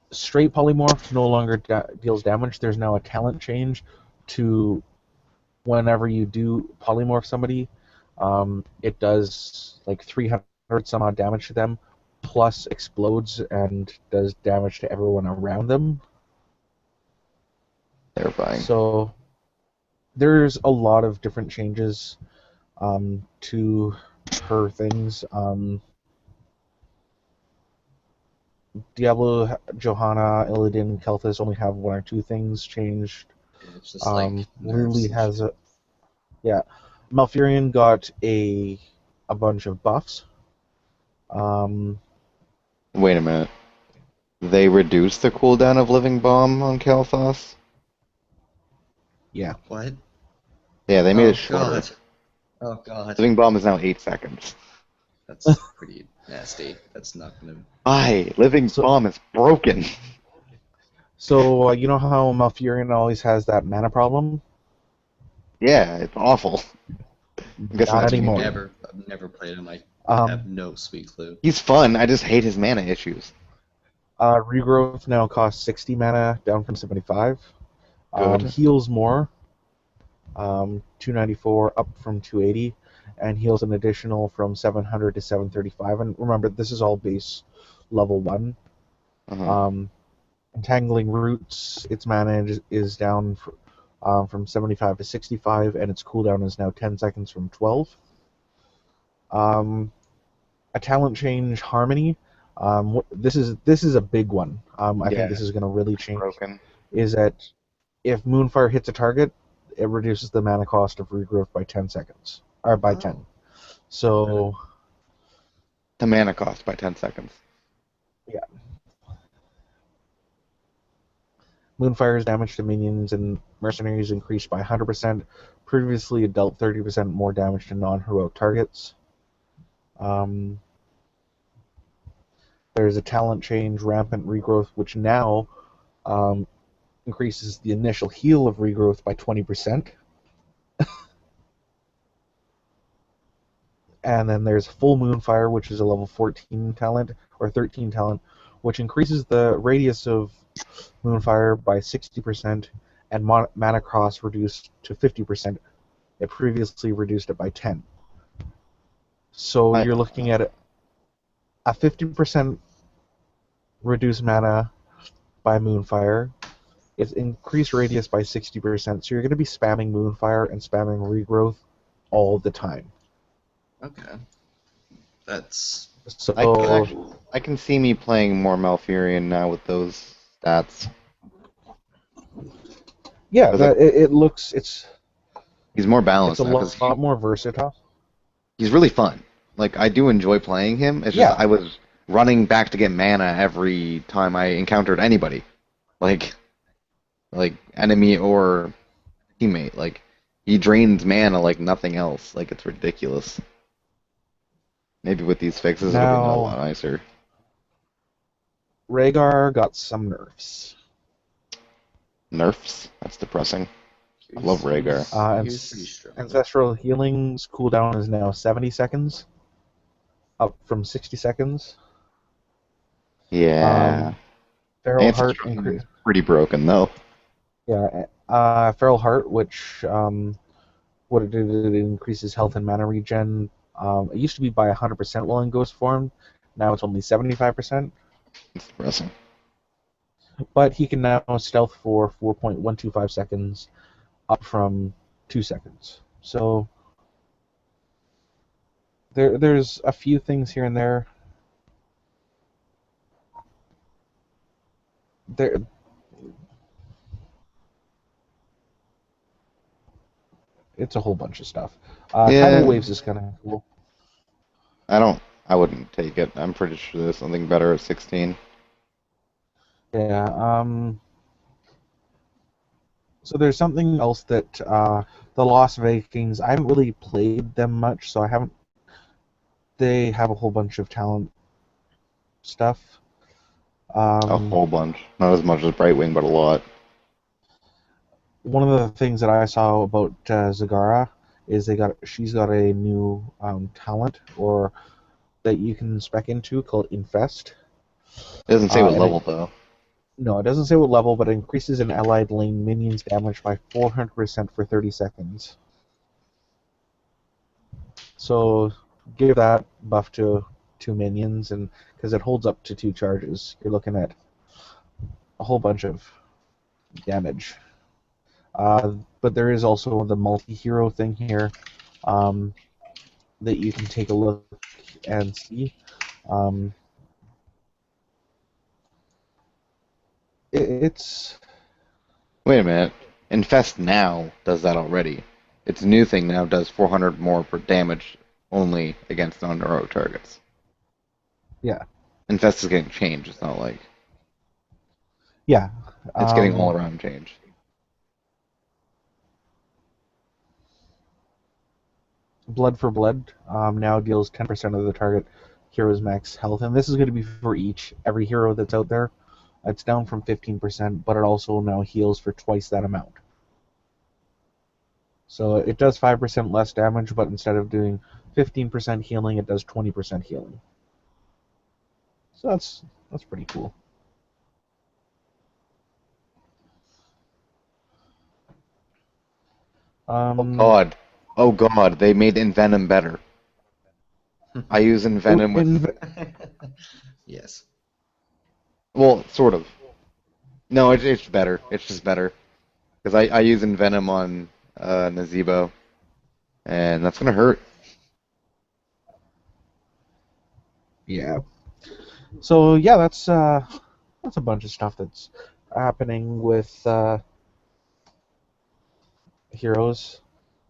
Straight Polymorph no longer deals damage. There's now a talent change to whenever you do polymorph somebody, it does like 300 some odd damage to them, plus explodes and does damage to everyone around them. Terrifying. So there's a lot of different changes to her things. Diablo, Johanna, Illidan, Kel'Thas only have 1 or 2 things changed. It's just like Lily has a... Yeah. Malfurion got a bunch of buffs. Wait a minute. They reduced the cooldown of Living Bomb on Kel'Thas? Yeah. What? Yeah, they made it shorter. God. Oh god. Living Bomb is now 8 seconds. That's pretty nasty. That's not gonna... Why? Living Bomb is broken. So, you know how Malfurion always has that mana problem? Yeah, it's awful. I'm guessing Not that's anymore. I've never played him. I have no sweet clue. He's fun, I just hate his mana issues. Regrowth now costs 60 mana, down from 75. Good. Heals more, 294 up from 280, and heals an additional from 700 to 735. And remember, this is all base level 1. Entangling Roots, its mana is down from 75 to 65, and its cooldown is now 10 seconds from 12. A talent change, Harmony. This is a big one. I think this is going to really change. Broken. Is that if Moonfire hits a target, it reduces the mana cost of regrowth by 10 seconds, or by 10. So The mana cost by 10 seconds. yeah. Moonfire's damage to minions and mercenaries increased by 100%. Previously, it dealt 30% more damage to non-heroic targets. There's a talent change, Rampant Regrowth, which now increases the initial heal of regrowth by 20%. And then there's Full Moonfire, which is a level 14 talent, or 13 talent, which increases the radius of Moonfire by 60%, and mana cost reduced to 50%. It previously reduced it by 10. So I, you're looking at a 50% reduced mana by Moonfire. It's increased radius by 60%, so you're going to be spamming Moonfire and spamming Regrowth all the time. Okay. That's So I can see me playing more Malfurion now with those stats. yeah, 'Cause he's more it's balanced a now because lot more versatile. he's really fun. Like I do enjoy playing him. It's just Yeah. I was running back to get mana every time I encountered anybody, like enemy or teammate. Like he drains mana like nothing else. Like it's ridiculous. Maybe with these fixes it'll be a lot Now, nicer. Rhaegar got some nerfs. Nerfs? That's depressing. I love Rhaegar. He was pretty strong. Ancestral Healing's cooldown is now 70 seconds, up from 60 seconds. Yeah. Feral Heart Ancestral Healing is pretty broken though. Feral Heart, which what it did, it increases health and mana regen. It used to be by 100% while in Ghost form. Now it's only 75%. It's depressing. But he can now stealth for 4.125 seconds, up from 2 seconds. So there's a few things here and there. It's a whole bunch of stuff. Tidal Waves is kind of cool. I wouldn't take it. I'm pretty sure there's something better at 16. Yeah. So there's something else that the Lost Vikings. I haven't really played them much, so I haven't. They have a whole bunch of talent stuff. A whole bunch. Not as much as Brightwing, but a lot. One of the things that I saw about Zagara is she's got a new talent or that you can spec into called Infest. It doesn't say what level though. No, it doesn't say what level, but it increases an allied lane minion's damage by 400% for 30 seconds. So give that buff to 2 minions, and because it holds up to 2 charges, you're looking at a whole bunch of damage. But there is also the multi-hero thing here that you can take a look and see. It's... Wait a minute. Infest now does that already. Its new thing now does 400 more per damage only against non-hero targets. Yeah. Infest is getting changed. It's not like... Yeah. It's getting all-around change. Blood for Blood now deals 10% of the target hero's max health, and this is going to be for every hero that's out there. It's down from 15%, but it also now heals for twice that amount. So it does 5% less damage, but instead of doing 15% healing, it does 20% healing. So that's pretty cool. Oh god, they made Envenom better. I use Envenom with... Yes. Well, sort of. No, it's better. It's just better. Because I use Envenom on Nazebo, and that's gonna hurt. Yeah. So yeah, that's a bunch of stuff that's happening with heroes.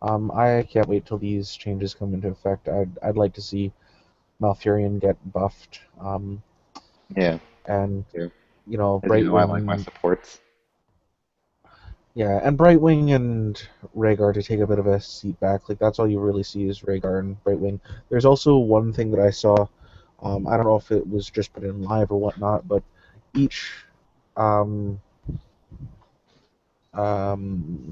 I can't wait till these changes come into effect. I'd like to see Malfurion get buffed. Yeah. And Yeah. you know, As you know, I Brightwing. like my supports. Yeah, and Brightwing and Rhaegar to take a bit of a seat back. Like that's all you really see is Rhaegar and Brightwing. There's also one thing that I saw. I don't know if it was just put in live or whatnot, but each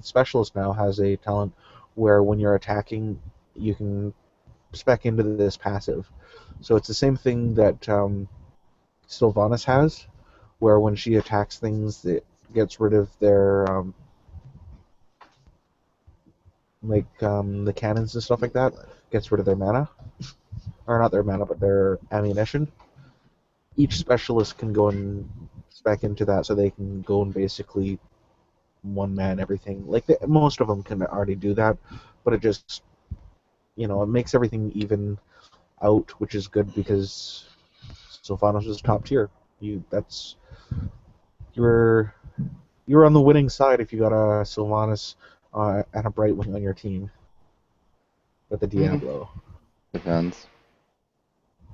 specialist now has a talent where when you're attacking, you can spec into this passive. So it's the same thing that Sylvanas has, where when she attacks things, it gets rid of their the cannons and stuff like that, gets rid of their mana. or not their mana, but their ammunition. Each specialist can go and spec into that, so they can go and basically one man everything. Like most of them can already do that, but it just it makes everything even out, which is good because Sylvanas is top tier. You're you're on the winning side if you got a Sylvanas and a Brightwing on your team with the Diablo. Depends.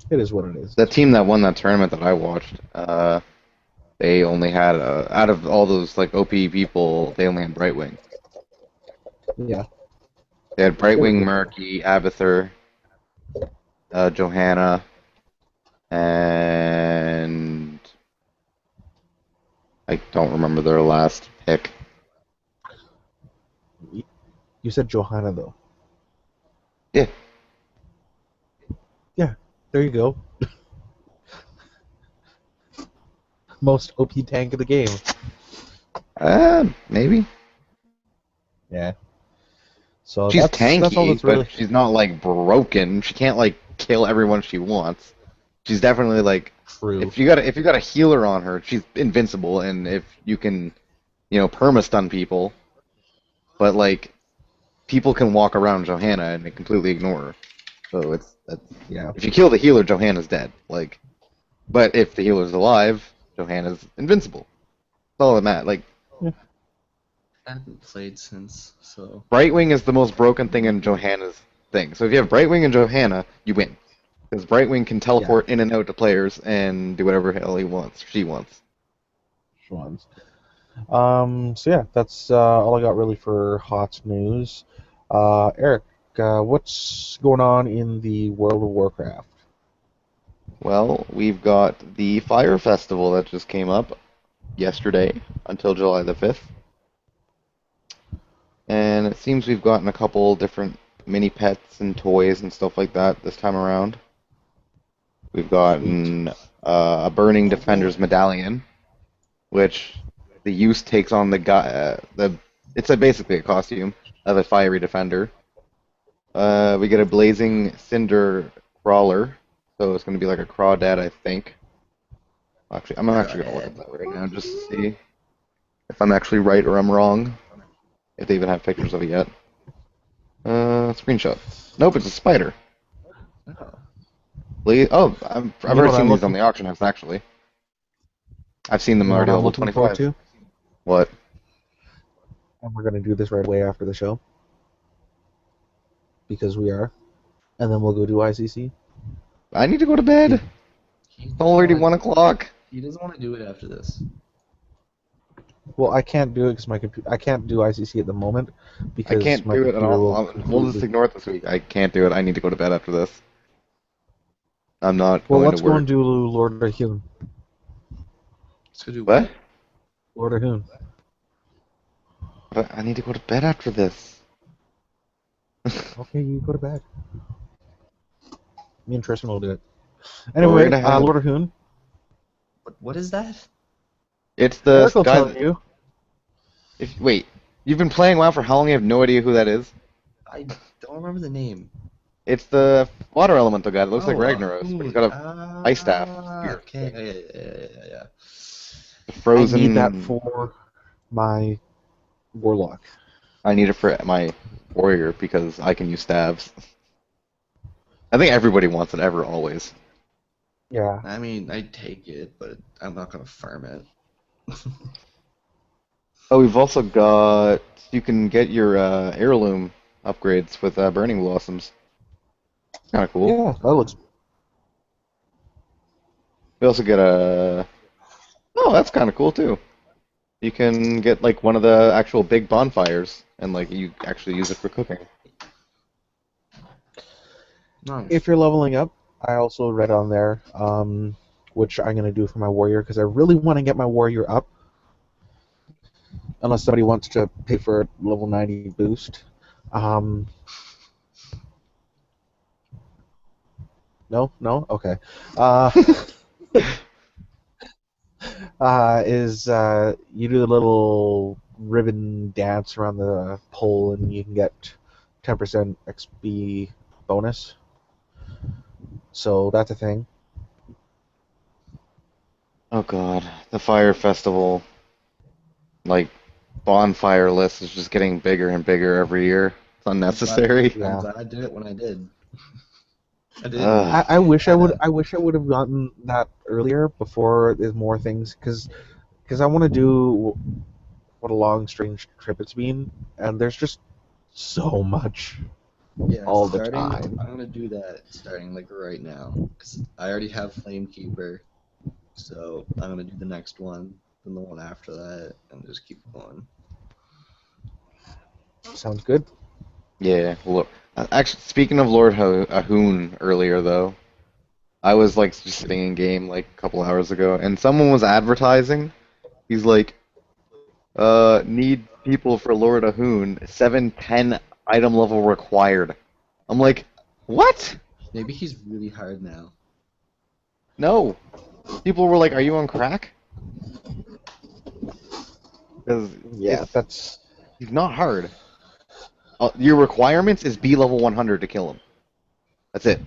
It is what it is. The team that won that tournament that I watched, they only had out of all those like OP people, they only had Brightwing. Yeah. They had Brightwing, Murky, Abathur, Johanna, and I don't remember their last pick. You said Johanna though. Yeah. Yeah. There you go. Most OP tank of the game. Maybe. Yeah. So She's that's tanky, all that's really. but she's not like broken. She can't like kill everyone she wants. She's definitely like True. if you got a healer on her, she's invincible, and if you can, perma stun people, but like people can walk around Johanna and they completely ignore her. So Yeah. if you kill the healer, Johanna's dead. Like, but if the healer's alive, Johanna's invincible. That's all that matters. Like, I haven't played since, so. Brightwing is the most broken thing in Johanna's thing. So if you have Brightwing and Johanna, you win. Because Brightwing can teleport in and out to players and do whatever hell she wants. Ones. So yeah, that's all I got really for hot news. Eric, what's going on in the World of Warcraft? Well, we've got the Fire Festival that just came up yesterday until July the 5th. And it seems we've gotten a couple different mini pets and toys and stuff like that this time around. We've gotten a Burning Defender's Medallion, which the use takes on the guy. It's basically a costume of a fiery defender. We get a Blazing Cinder Crawler, so it's going to be like a crawdad, I think. Actually, I'm actually going to look at that right now just to see if I'm actually right or I'm wrong. If they even have pictures of it yet. Screenshot. Nope, it's a spider. I've already seen these on the auction house, actually. I've seen them already level 25. What? And we're going to do this right away after the show. Because we are. And then we'll go do ICC. I need to go to bed. It's already 1 o'clock. He doesn't want to do it after this. Well, I can't do it because my computer. I can't do ICC at the moment because I can't do it at all. We'll just ignore it this week. I can't do it. I need to go to bed after this. I'm not going to work. Well, let's go and do Lord of Hoon. Let's go do what? Lord of Hoon. But I need to go to bed after this. Okay, you go to bed. Me and Tristan will do it. Anyway, Lord of Hoon. What is that? It's the I'll guy. tell you. Wait, you've been playing WoW for how long? You have no idea who that is? I don't remember the name. It's the water elemental guy that looks like Ragnaros, but he's got a ice staff. Okay, yeah. Frozen. I need that for my warlock. I need it for my warrior because I can use staves. I think everybody wants it always. Yeah. I mean, I take it, but I'm not gonna farm it. Oh, we've also got. You can get your heirloom upgrades with Burning Blossoms. Kind of cool. Yeah, that looks. We also get a. Oh, that's kind of cool too. You can get like one of the actual big bonfires, and like you actually use it for cooking. Nice. If you're leveling up, I also read on there, which I'm gonna do for my warrior because I really want to get my warrior up. Unless somebody wants to pay for a level 90 boost. No? Okay. You do a little ribbon dance around the pole and you can get 10% XP bonus. So that's a thing. Oh god, the fire festival, like bonfire list is just getting bigger and bigger every year. It's unnecessary. Yeah. I'm glad I did it when I did. I didn't. Ugh. I wish I would. Kinda. I wish I would have gotten that earlier before there's more things, because I want to do what a long, strange trip it's been, and there's just so much Yeah, all the starting. time. I'm gonna do that starting like right now, because I already have Flamekeeper, so I'm gonna do the next one, then the one after that, and just keep going. Sounds good. Yeah, look. Actually, speaking of Lord Ahoon earlier, though, I was like just sitting in game like a couple hours ago, and someone was advertising. He's like, need people for Lord Ahoon, 710 item level required. I'm like, what? Maybe he's really hard now. No. People were like, are you on crack? Because Yeah, that's he's not hard. Your requirements is B level 100 to kill him. That's it.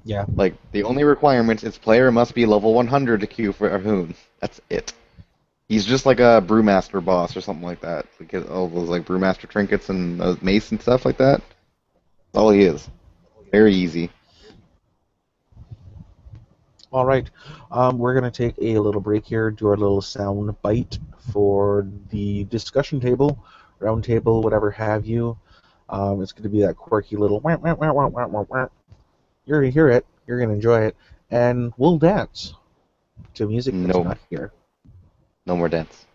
yeah. Like, the only requirements is player must be level 100 to queue for Ahoon. That's it. He's just like a Brewmaster boss or something like that. Like all those like Brewmaster trinkets and mace and stuff like that. That's all he is. Very easy. All right. We're gonna take a little break here, do our little sound bite for the discussion table, round table, whatever have you. It's gonna be that quirky little. Wah, wah, wah, wah, wah, wah, wah. You're gonna hear it. You're gonna enjoy it, and we'll dance to music that's No. not here. No more dance.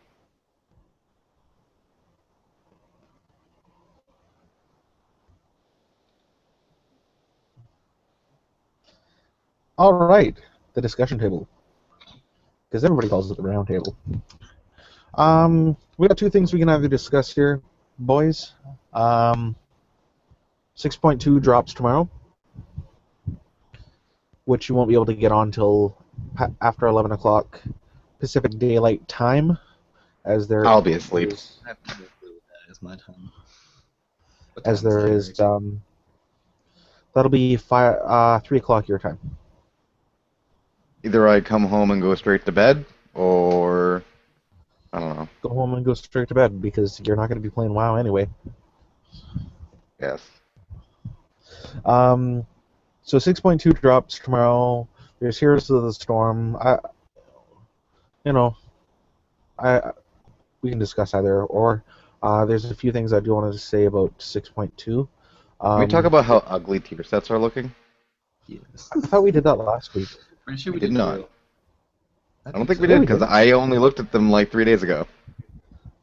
All right, the discussion table, because everybody calls it the round table. We got two things we can either discuss here, boys. 6.2 drops tomorrow, which you won't be able to get on till after 11 o'clock Pacific Daylight Time, as there I'll be asleep. I have no clue what that is my time. What as time is there that, is Eric? that'll be 3 o'clock your time. Either I come home and go straight to bed, or I don't know. Go home and go straight to bed, because you're not going to be playing WoW anyway. Yes. So 6.2 drops tomorrow. There's Heroes of the Storm. We can discuss either, or there's a few things I do want to say about 6.2. Can we talk about how ugly tier sets are looking? Yes. I thought we did that last week. Pretty sure we We did not. too. I don't think we so. did, we because did. I only looked at them like 3 days ago.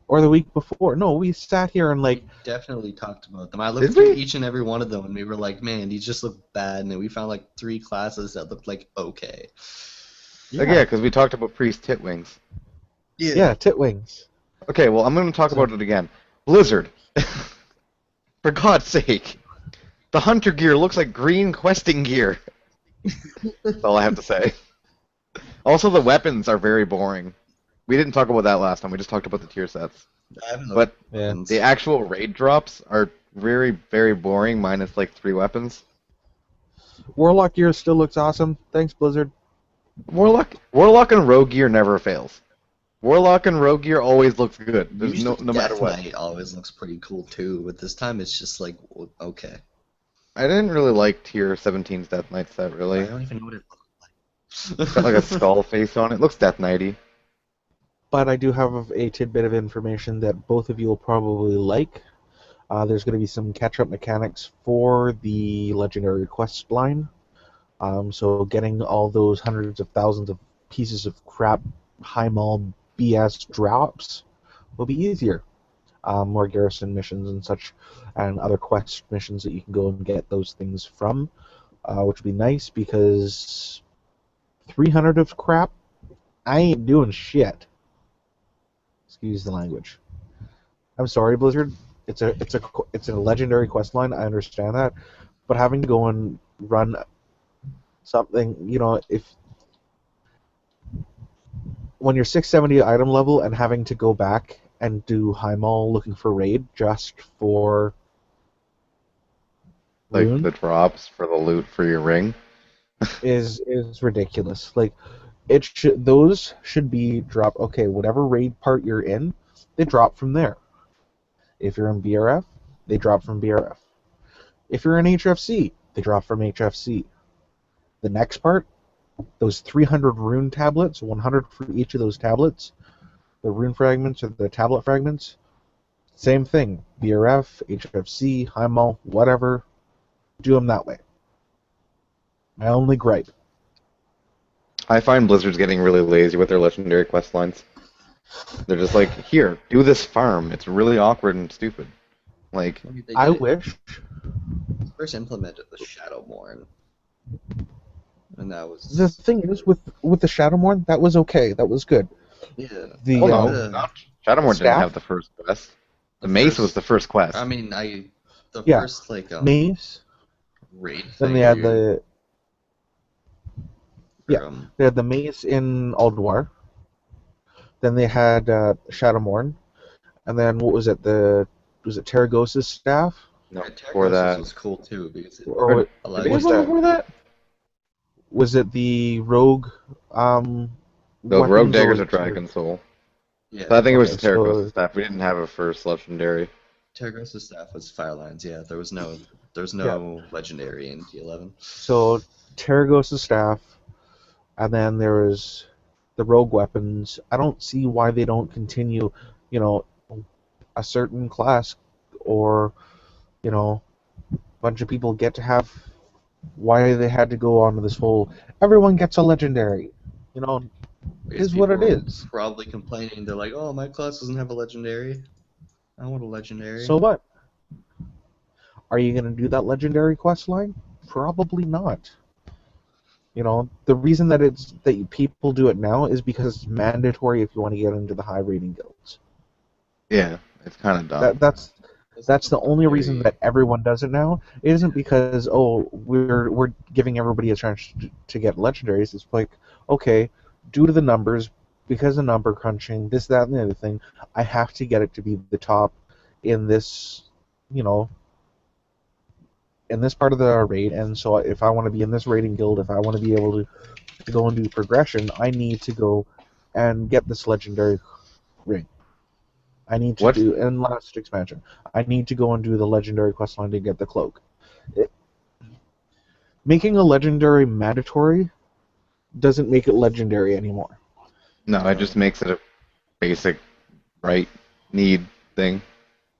Or the week before. No, we sat here and We definitely talked about them. I looked Did through we? each and every one of them, and we were like, man, these just look bad. And then we found like 3 classes that looked like okay. Yeah, because we talked about Priest Titwings. Yeah, Titwings. Okay, well, I'm going to talk about it again. Blizzard. For God's sake. The hunter gear looks like green questing gear. That's all I have to say. Also, the weapons are very boring. We didn't talk about that last time. We just talked about the tier sets. I haven't But looked at Yeah. weapons. the actual raid drops are very, very boring, minus like 3 weapons. Warlock gear still looks awesome. Thanks, Blizzard. Warlock and rogue gear never fails. Warlock and rogue gear always looks good. There's Usually no matter Death what. Knight always looks pretty cool too, but this time it's just like okay. I didn't really like tier 17's Death Knight set, I really. don't even know what it looks It's got like a skull face on it. Looks Death Knighty. But I do have a tidbit of information that both of you will probably like. There's going to be some catch-up mechanics for the Legendary Quest line. So getting all those hundreds of thousands of pieces of crap, high mall BS drops will be easier. More garrison missions and such, and other quest missions that you can go and get those things from, which would be nice, because 300 of crap, I ain't doing shit. Excuse the language. I'm sorry, Blizzard. It's a legendary quest line. I understand that, but having to go and run something, if when you're 670 item level and having to go back and do high mall looking for raid just for Like rune the drops for the loot for your ring. is ridiculous. Like those should be drop. Okay, whatever raid part you're in, they drop from there. If you're in BRF, they drop from BRF. If you're in HFC, they drop from HFC. The next part, those 300 rune tablets, 100 for each of those tablets, the rune fragments or the tablet fragments, same thing. BRF, HFC, Heimel, whatever, do them that way. My only gripe. I find Blizzard's getting really lazy with their legendary quest lines. They're just like, here, do this farm. It's really awkward and stupid. Like, I mean, they I did it- wish. first implemented the Shadowmourne, and that was The thing is, with the Shadowmourne, that was okay. That was good. yeah. The oh like no, not Shadowmoor didn't staff? have the first quest. The mace first- was the first quest. I mean, the Yeah. first like Mace. raid Then thing they had where you- yeah. They had the mace in Alduar. Then they had Shadowmourne, and then what was it? Was it Terragos's staff? no, Yeah, before Terragos's that. was cool too because it Or allowed It you was to- that before that? was it the rogue? The Weapons, rogue or daggers was of it- Dragon Soul. yeah. But I think it was Okay, the Terragos's so- staff. We didn't have a first legendary. Terragos's staff was Firelines. Yeah, there was no legendary in T11. So Terragos's staff, and then there was the rogue weapons. I don't see why they don't continue, a certain class, or, a bunch of people get to have, why they had to go on to this whole, everyone gets a legendary, Because is what it people were is. Probably complaining. They're like, "Oh, my class doesn't have a legendary. I want a legendary." So what? Are you going to do that legendary quest line? Probably not. The reason that people do it now is because it's mandatory if you want to get into the high rating guilds. Yeah, it's kind of dumb. That's the only reason that everyone does it now. It isn't because we're giving everybody a chance to get legendaries. It's like, okay, due to the numbers, because of number crunching, this, that, and the other thing, I have to get it to be the top in this, in this part of the raid. And so if I want to be in this rating guild, if I want to be able to go and do progression, I need to go and get this legendary ring. I need to do, in last expansion, I need to go and do the legendary questline to get the cloak. Making a legendary mandatory doesn't make it legendary anymore. No, it just makes it a basic need thing.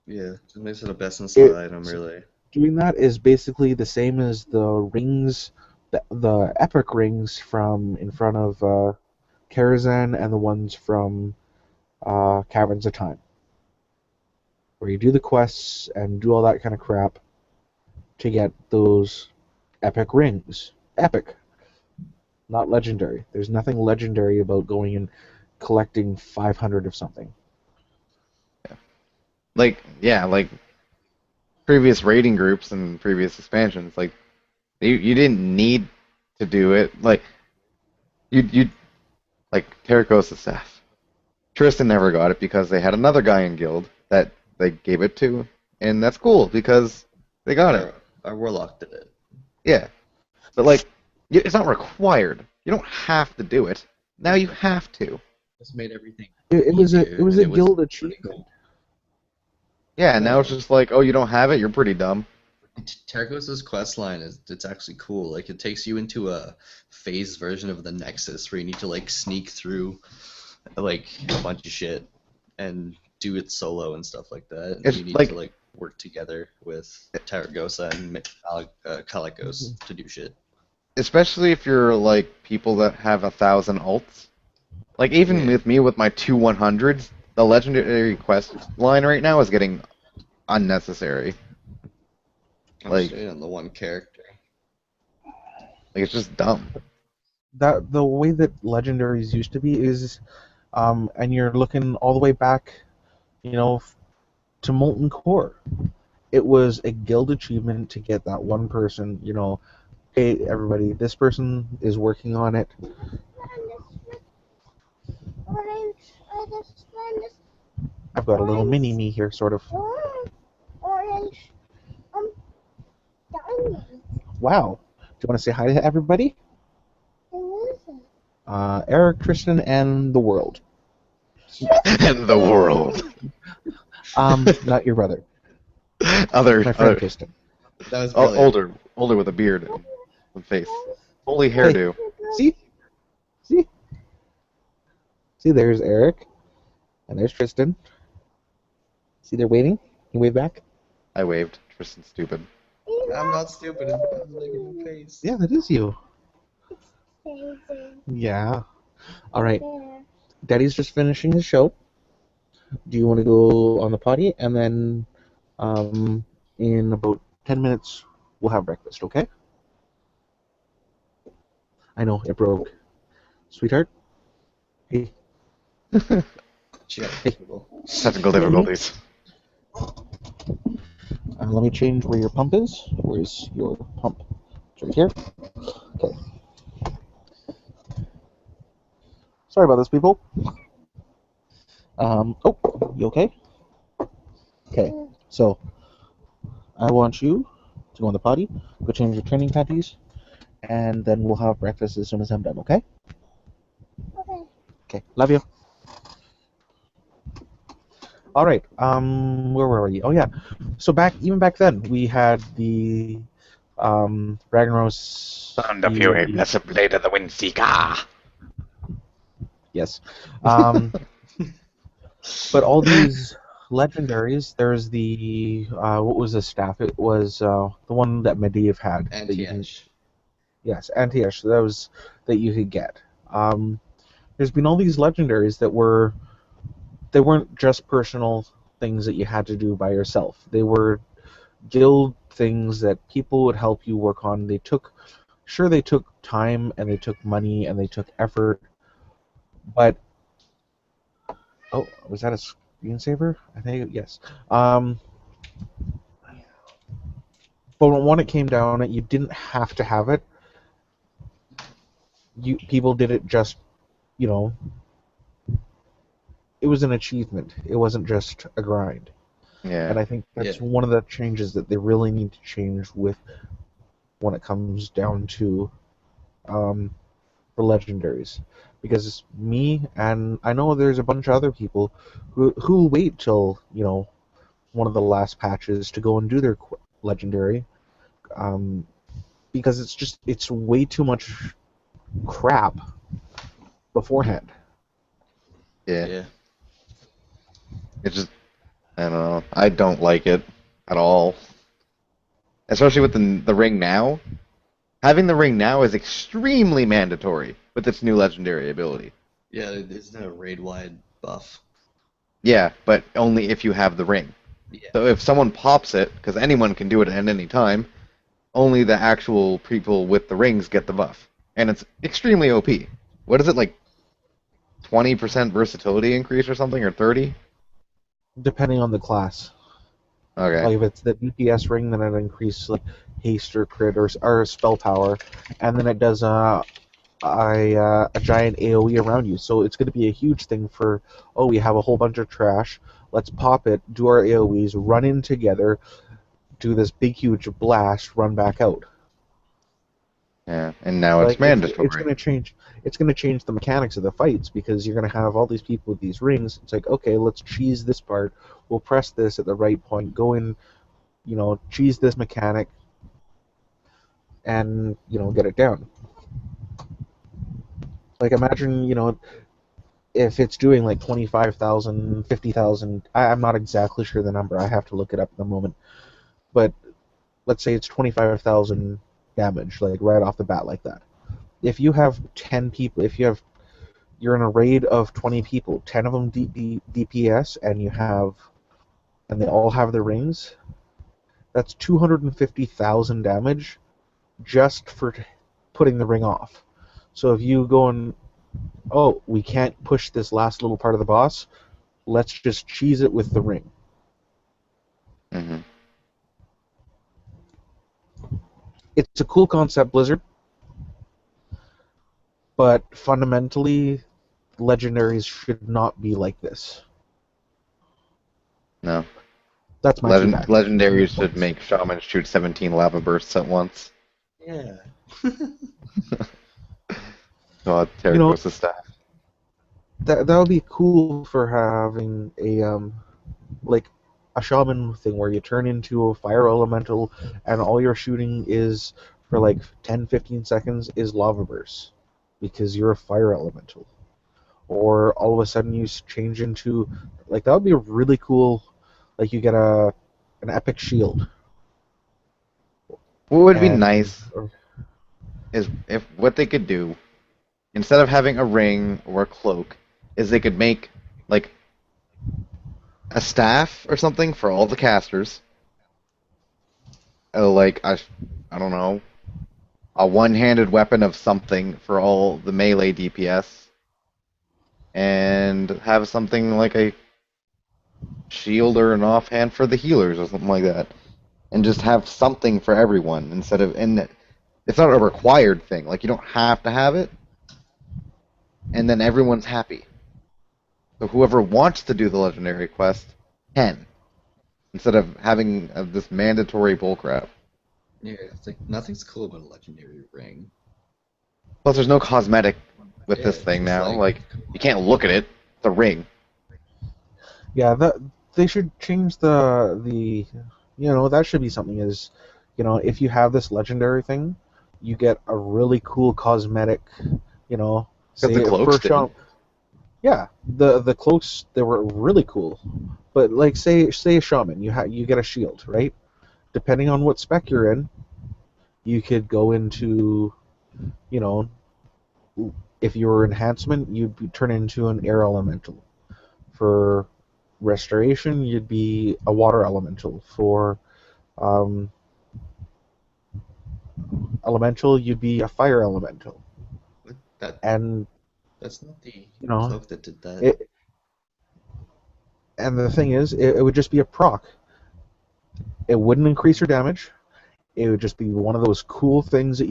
Yeah, it makes it a best in slot item, really. Doing that is basically the same as the rings, the epic rings from in front of Karazhan and the ones from Caverns of Time, where you do the quests and do all that kind of crap to get those epic rings. Epic, not legendary. There's nothing legendary about going and collecting 500 of something. Like previous raiding groups and previous expansions, like you didn't need to do it. Like you like Terracosta staff. Tristan never got it because they had another guy in guild that they gave it to, and that's cool because they got it. Our Warlock did it. Yeah, but it's not required. You don't have to do it. Now you have to. Just made everything. It was a easier, guild pretty achievement. cool. Yeah, and now it's just like, oh, you don't have it. You're pretty dumb. Terragos's quest line it's actually cool. Like it takes you into a phased version of the Nexus where you need to sneak through a bunch of shit and do it solo and stuff like that. And It's you need to work together with Terragosa and Kalikos to do shit. Especially if you're people that have 1,000 alts. Even with me with my 2 100s, the legendary quest line right now is getting unnecessary. I'm straight on the one character. It's just dumb. That the way that legendaries used to be is, and you're looking all the way back, to Molten Core. It was a guild achievement to get that one person. Hey everybody, this person is working on it. I've got a little mini me here, sort of. Orange. wow. Do you want to say hi to everybody? Eric, Tristan, and the world. And the world. Not your brother. Other, My friend other Tristan. That was brilliant. older with a beard and face. Fully hairdo. See? See? See, there's Eric. And there's Tristan. See, they're waving. You wave back? I waved. Tristan's stupid. I'm not stupid. I'm making your face. Yeah, that is you. Yeah. All right. Daddy's just finishing his show. Do you want to go on the potty? And then in about 10 minutes, we'll have breakfast, okay? I know, it broke. Sweetheart? Hey. She got people. Technical difficulties. Let me change where your pump is. Where's your pump? It's right here. Okay. Sorry about this, people. Oh, you okay? Okay, so I want you to go on the potty, go change your training panties, and then we'll have breakfast as soon as I'm done, okay? Okay. Okay, love you. All right, where were we? Oh yeah, so even back then, we had the Ragnaros. Sound of fury, blessed blade of the Windseeker. Yes. But all these legendaries, there's the what was the staff? It was the one that Medivh had. Anti-Edge. Yes, anti-Edge. That you could get. There's been all these legendaries they weren't just personal things that you had to do by yourself. They were guild things that people would help you work on. They took time and they took money and they took effort. But oh, was that a screensaver? I think yes. But when it came down, you didn't have to have it. People did it just, it was an achievement. It wasn't just a grind. Yeah. And I think that's one of the changes that they really need to change with when it comes down to the legendaries. Because me and I know there's a bunch of other people who wait till one of the last patches to go and do their legendary, because it's way too much crap beforehand. Yeah. It's just, I don't know. I don't like it at all. Especially with the ring now. Having the ring now is extremely mandatory with its new legendary ability. Yeah, isn't it a raid-wide buff? Yeah, but only if you have the ring. Yeah. So if someone pops it, because anyone can do it at any time, only the actual people with the rings get the buff. And it's extremely OP. What is it, like 20% versatility increase or something, or 30? Depending on the class. Okay. Like if it's the DPS ring, then it increases like haste or crit or spell power, and then it does a giant AOE around you. So it's going to be a huge thing for, we have a whole bunch of trash. Let's pop it, do our AOEs, run in together, do this big huge blast, run back out. Yeah, and now it's mandatory. It's going to change. It's going to change the mechanics of the fights because you're going to have all these people with these rings. It's like, okay, let's cheese this part. We'll press this at the right point. Go in, cheese this mechanic, and get it down. Like imagine, if it's doing like 25,000, 50,000. I'm not exactly sure the number. I have to look it up at the moment. But let's say it's 25,000 damage, like right off the bat, like that. If you have 10 people, you're in a raid of 20 people, 10 of them DPS, and they all have the rings, that's 250,000 damage just for putting the ring off. So if you go and, we can't push this last little part of the boss, let's just cheese it with the ring. Mm-hmm. It's a cool concept, Blizzard. But fundamentally, legendaries should not be like this. No. That's my feedback. Legendaries should make shamans shoot 17 lava bursts at once. Yeah. Oh, Terry You know, goes to staff. that would be cool for having a like a shaman thing where you turn into a fire elemental and all you're shooting is for like 10-15 seconds is lava bursts because you're a fire elemental. Or all of a sudden you change into like that would be really cool. Like you get an epic shield. What would be And nice is if what they could do, instead of having a ring or a cloak, is they could make like a staff or something for all the casters. Like I don't know, a one-handed weapon of something for all the melee DPS, and have something like a shield or an offhand for the healers or something like that, and just have something for everyone instead of and it's not a required thing. Like you don't have to have it, and then everyone's happy. So whoever wants to do the legendary quest can, instead of having this mandatory bullcrap. Yeah, it's like nothing's cool about a legendary ring. Plus, there's no cosmetic with Yeah, this it's thing just now. like, Like you can't look at it. It's a ring. yeah, that they should change the that should be something is if you have this legendary thing, you get a really cool cosmetic, Because say the cloaks for didn't. yeah, the cloaks they were really cool. But like say a shaman, you get a shield, right? Depending on what spec you're in, you could go into, you know, if you were enhancement, turn into an air elemental. For restoration, you'd be a water elemental. For um, elemental, you'd be a fire elemental. what, that And that's not the you know, cloak that did that. it. And the thing is, it would just be a proc. It wouldn't increase your damage. It would just be one of those cool things that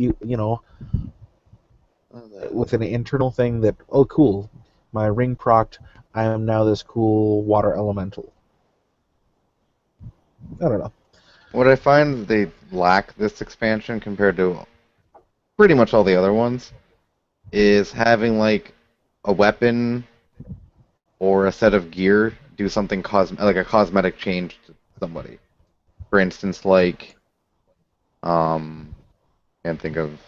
Oh, that, with an internal thing that, oh, cool, my ring procced, I am now this cool water elemental. I don't know. What I find they lack this expansion compared to pretty much all the other ones is having like a weapon or a set of gear do something like a cosmetic change to somebody. For instance, like can't think of.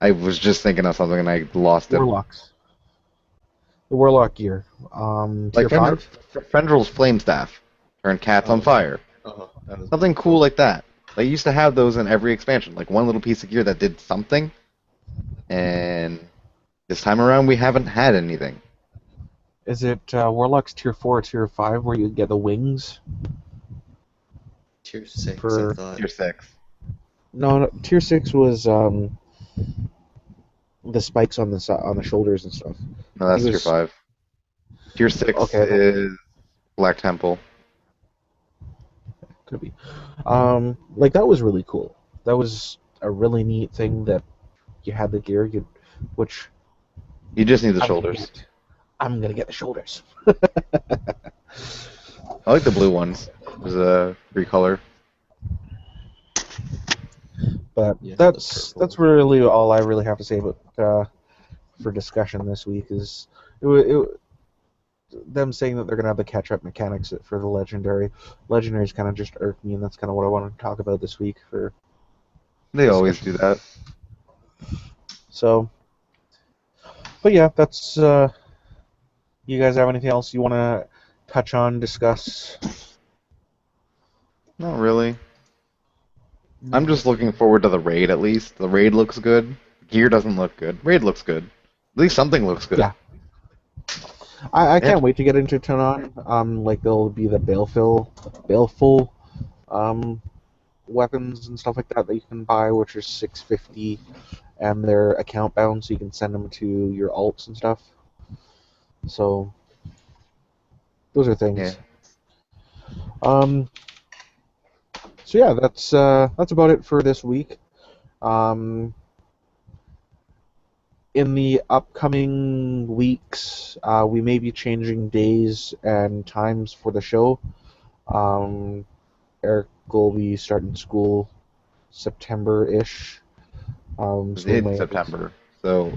I was just thinking of something and I lost it. Warlocks. The Warlock gear. Like Tier 5? Fendral's flame staff turn cats on fire. that was Something cool like that. They used to have those in every expansion, like one little piece of gear that did something. And this time around, we haven't had anything. Is it Warlock's Tier 4 or Tier 5 where you get the wings? Tier 6, For- I thought. Tier 6. No, Tier 6 was the spikes on the shoulders and stuff. No, that's He Tier was- 5. Tier 6 Okay. is Black Temple. Could be. Like that was really cool. That was a really neat thing that you had the gear, which You just need the I'm shoulders. gonna get. I'm gonna get the shoulders. I like the blue ones. There's a free color. But Yeah, that's the purple. that's really all I really have to say about for discussion this week is them saying that they're gonna have the catch-up mechanics for the legendary. Legendaries kind of just irk me, and that's kind of what I want to talk about this week. They always do that. So, but yeah, that's. You guys have anything else you want to touch on, discuss? Not really. I'm just looking forward to the raid at least. The raid looks good. Gear doesn't look good. Raid looks good. At least something looks good. Yeah. I Yeah. can't wait to get into Tanon. Like there'll be the baleful weapons and stuff like that you can buy, which are $650, and they're account bound, so you can send them to your alts and stuff. So those are things. Yeah. So yeah, that's about it for this week. In the upcoming weeks, we may be changing days and times for the show. Eric will be starting school September-ish. It's So we in might September, so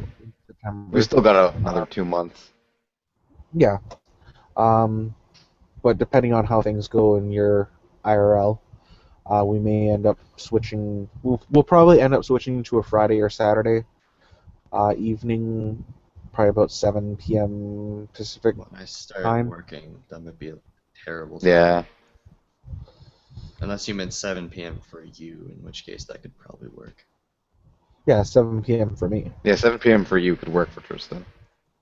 September. we still got another 2 months. Yeah. But depending on how things go in your IRL, we may end up switching. We'll probably end up switching to a Friday or Saturday evening, probably about 7 p.m. Pacific When I start time. working, that might be a terrible time. Yeah. Unless you meant 7 p.m. for you, in which case that could probably work. Yeah, 7 p.m. for me. Yeah, 7 p.m. for you could work for Tristan.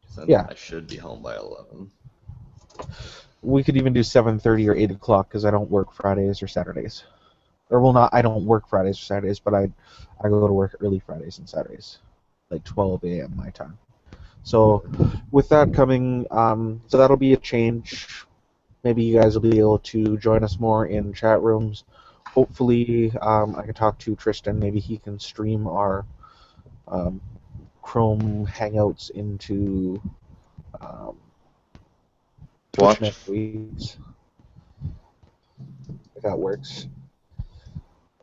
'Cause then Yeah. I should be home by 11. We could even do 7:30 or 8 o'clock because I don't work Fridays or Saturdays. Or well, not I don't work Fridays or Saturdays, but I go to work early Fridays and Saturdays, like 12 a.m. my time. So with that coming, so that'll be a change. Maybe you guys will be able to join us more in chat rooms. Hopefully, I can talk to Tristan. Maybe he can stream our Chrome Hangouts into Twitch Watch. next week. If that works.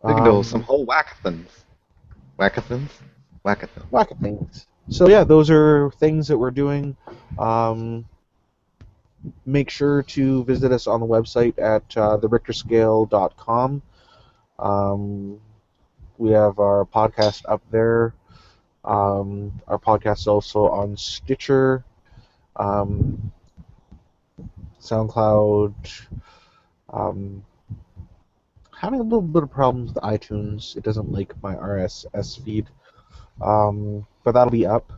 We can do some whole whackathons. Whackathons? Whackathons. Lack of things. So yeah, those are things that we're doing. Make sure to visit us on the website at therykterscale.com. We have our podcast up there. Our podcast is also on Stitcher, SoundCloud. Having a little bit of problems with iTunes. It doesn't like my RSS feed. But that'll be up.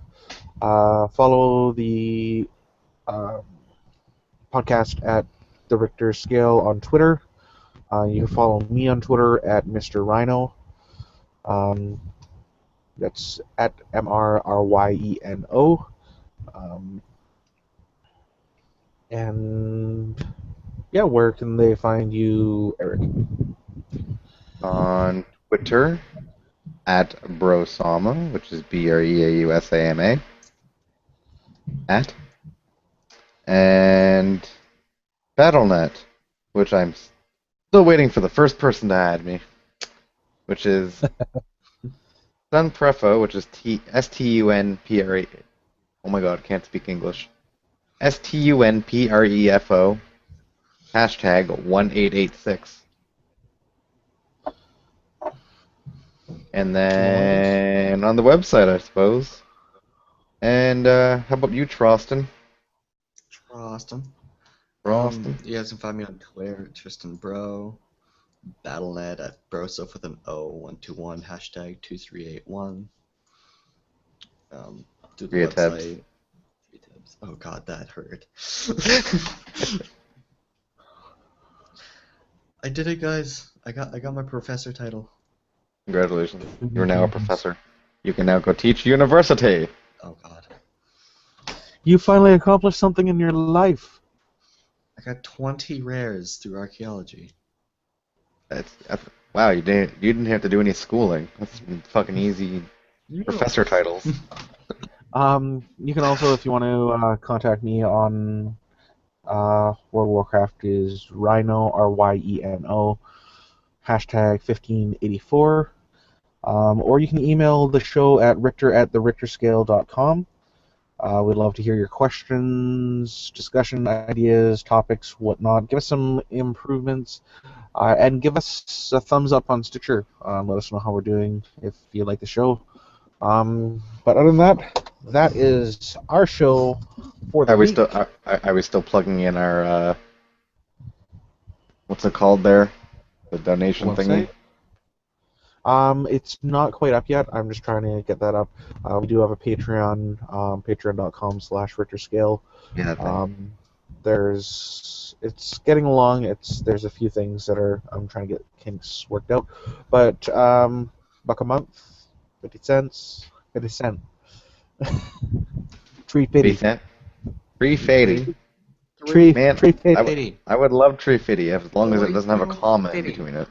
Follow the podcast at the Rykter Scale on Twitter. You can follow me on Twitter at Mr. Rhino. That's at MRRYENO. And yeah, where can they find you, Eric? On Twitter, at Brosama, which is BREAUSAMA. At. And BattleNet, which I'm still waiting for the first person to add me, which is Sunprefo, which is STUNPRE. Oh my god, can't speak English. STUNPREFO, hashtag 1886. And then on the website, I suppose. And how about you, Troston? Austin. Troston? You guys can find me on Twitter, Tristan Bro. BattleNet at Brostuff with an O121 hashtag 2381. Do the Three tabs. website. 3 tabs. Oh god, that hurt. I did it, guys. I got my professor title. Congratulations. You're now a professor. You can now go teach university. Oh god. You finally accomplished something in your life. I got 20 rares through archaeology. That's wow. You didn't have to do any schooling. That's fucking easy. Professor titles. You can also, if you want to contact me on World of Warcraft, is Rhino, RYENO, hashtag 1584. Or you can email the show at Rykter@therykterscale.com. We'd love to hear your questions, discussion ideas, topics, whatnot. Give us some improvements, and give us a thumbs up on Stitcher. Let us know how we're doing if you like the show. But other than that, that is our show for the week. Are we still plugging in our what's it called there? The donation thingy? It's not quite up yet. I'm just trying to get that up. We do have a Patreon, patreon.com/RykterScale. Yeah. It's getting along. There's a few things that I'm trying to get kinks worked out, but buck a month, 50 cents, 50 cent. 350. 350. Man, 350. I would love 350 as long as it doesn't have a comma in between it.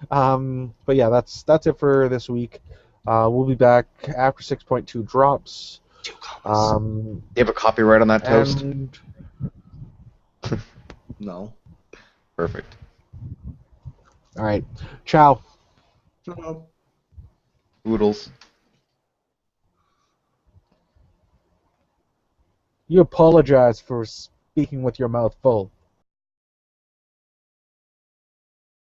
But yeah, that's it for this week. We'll be back after 6.2 drops. You have a copyright on that toast? No. Perfect. All right. Ciao. Shut up. Oodles. You apologize for speaking with your mouth full.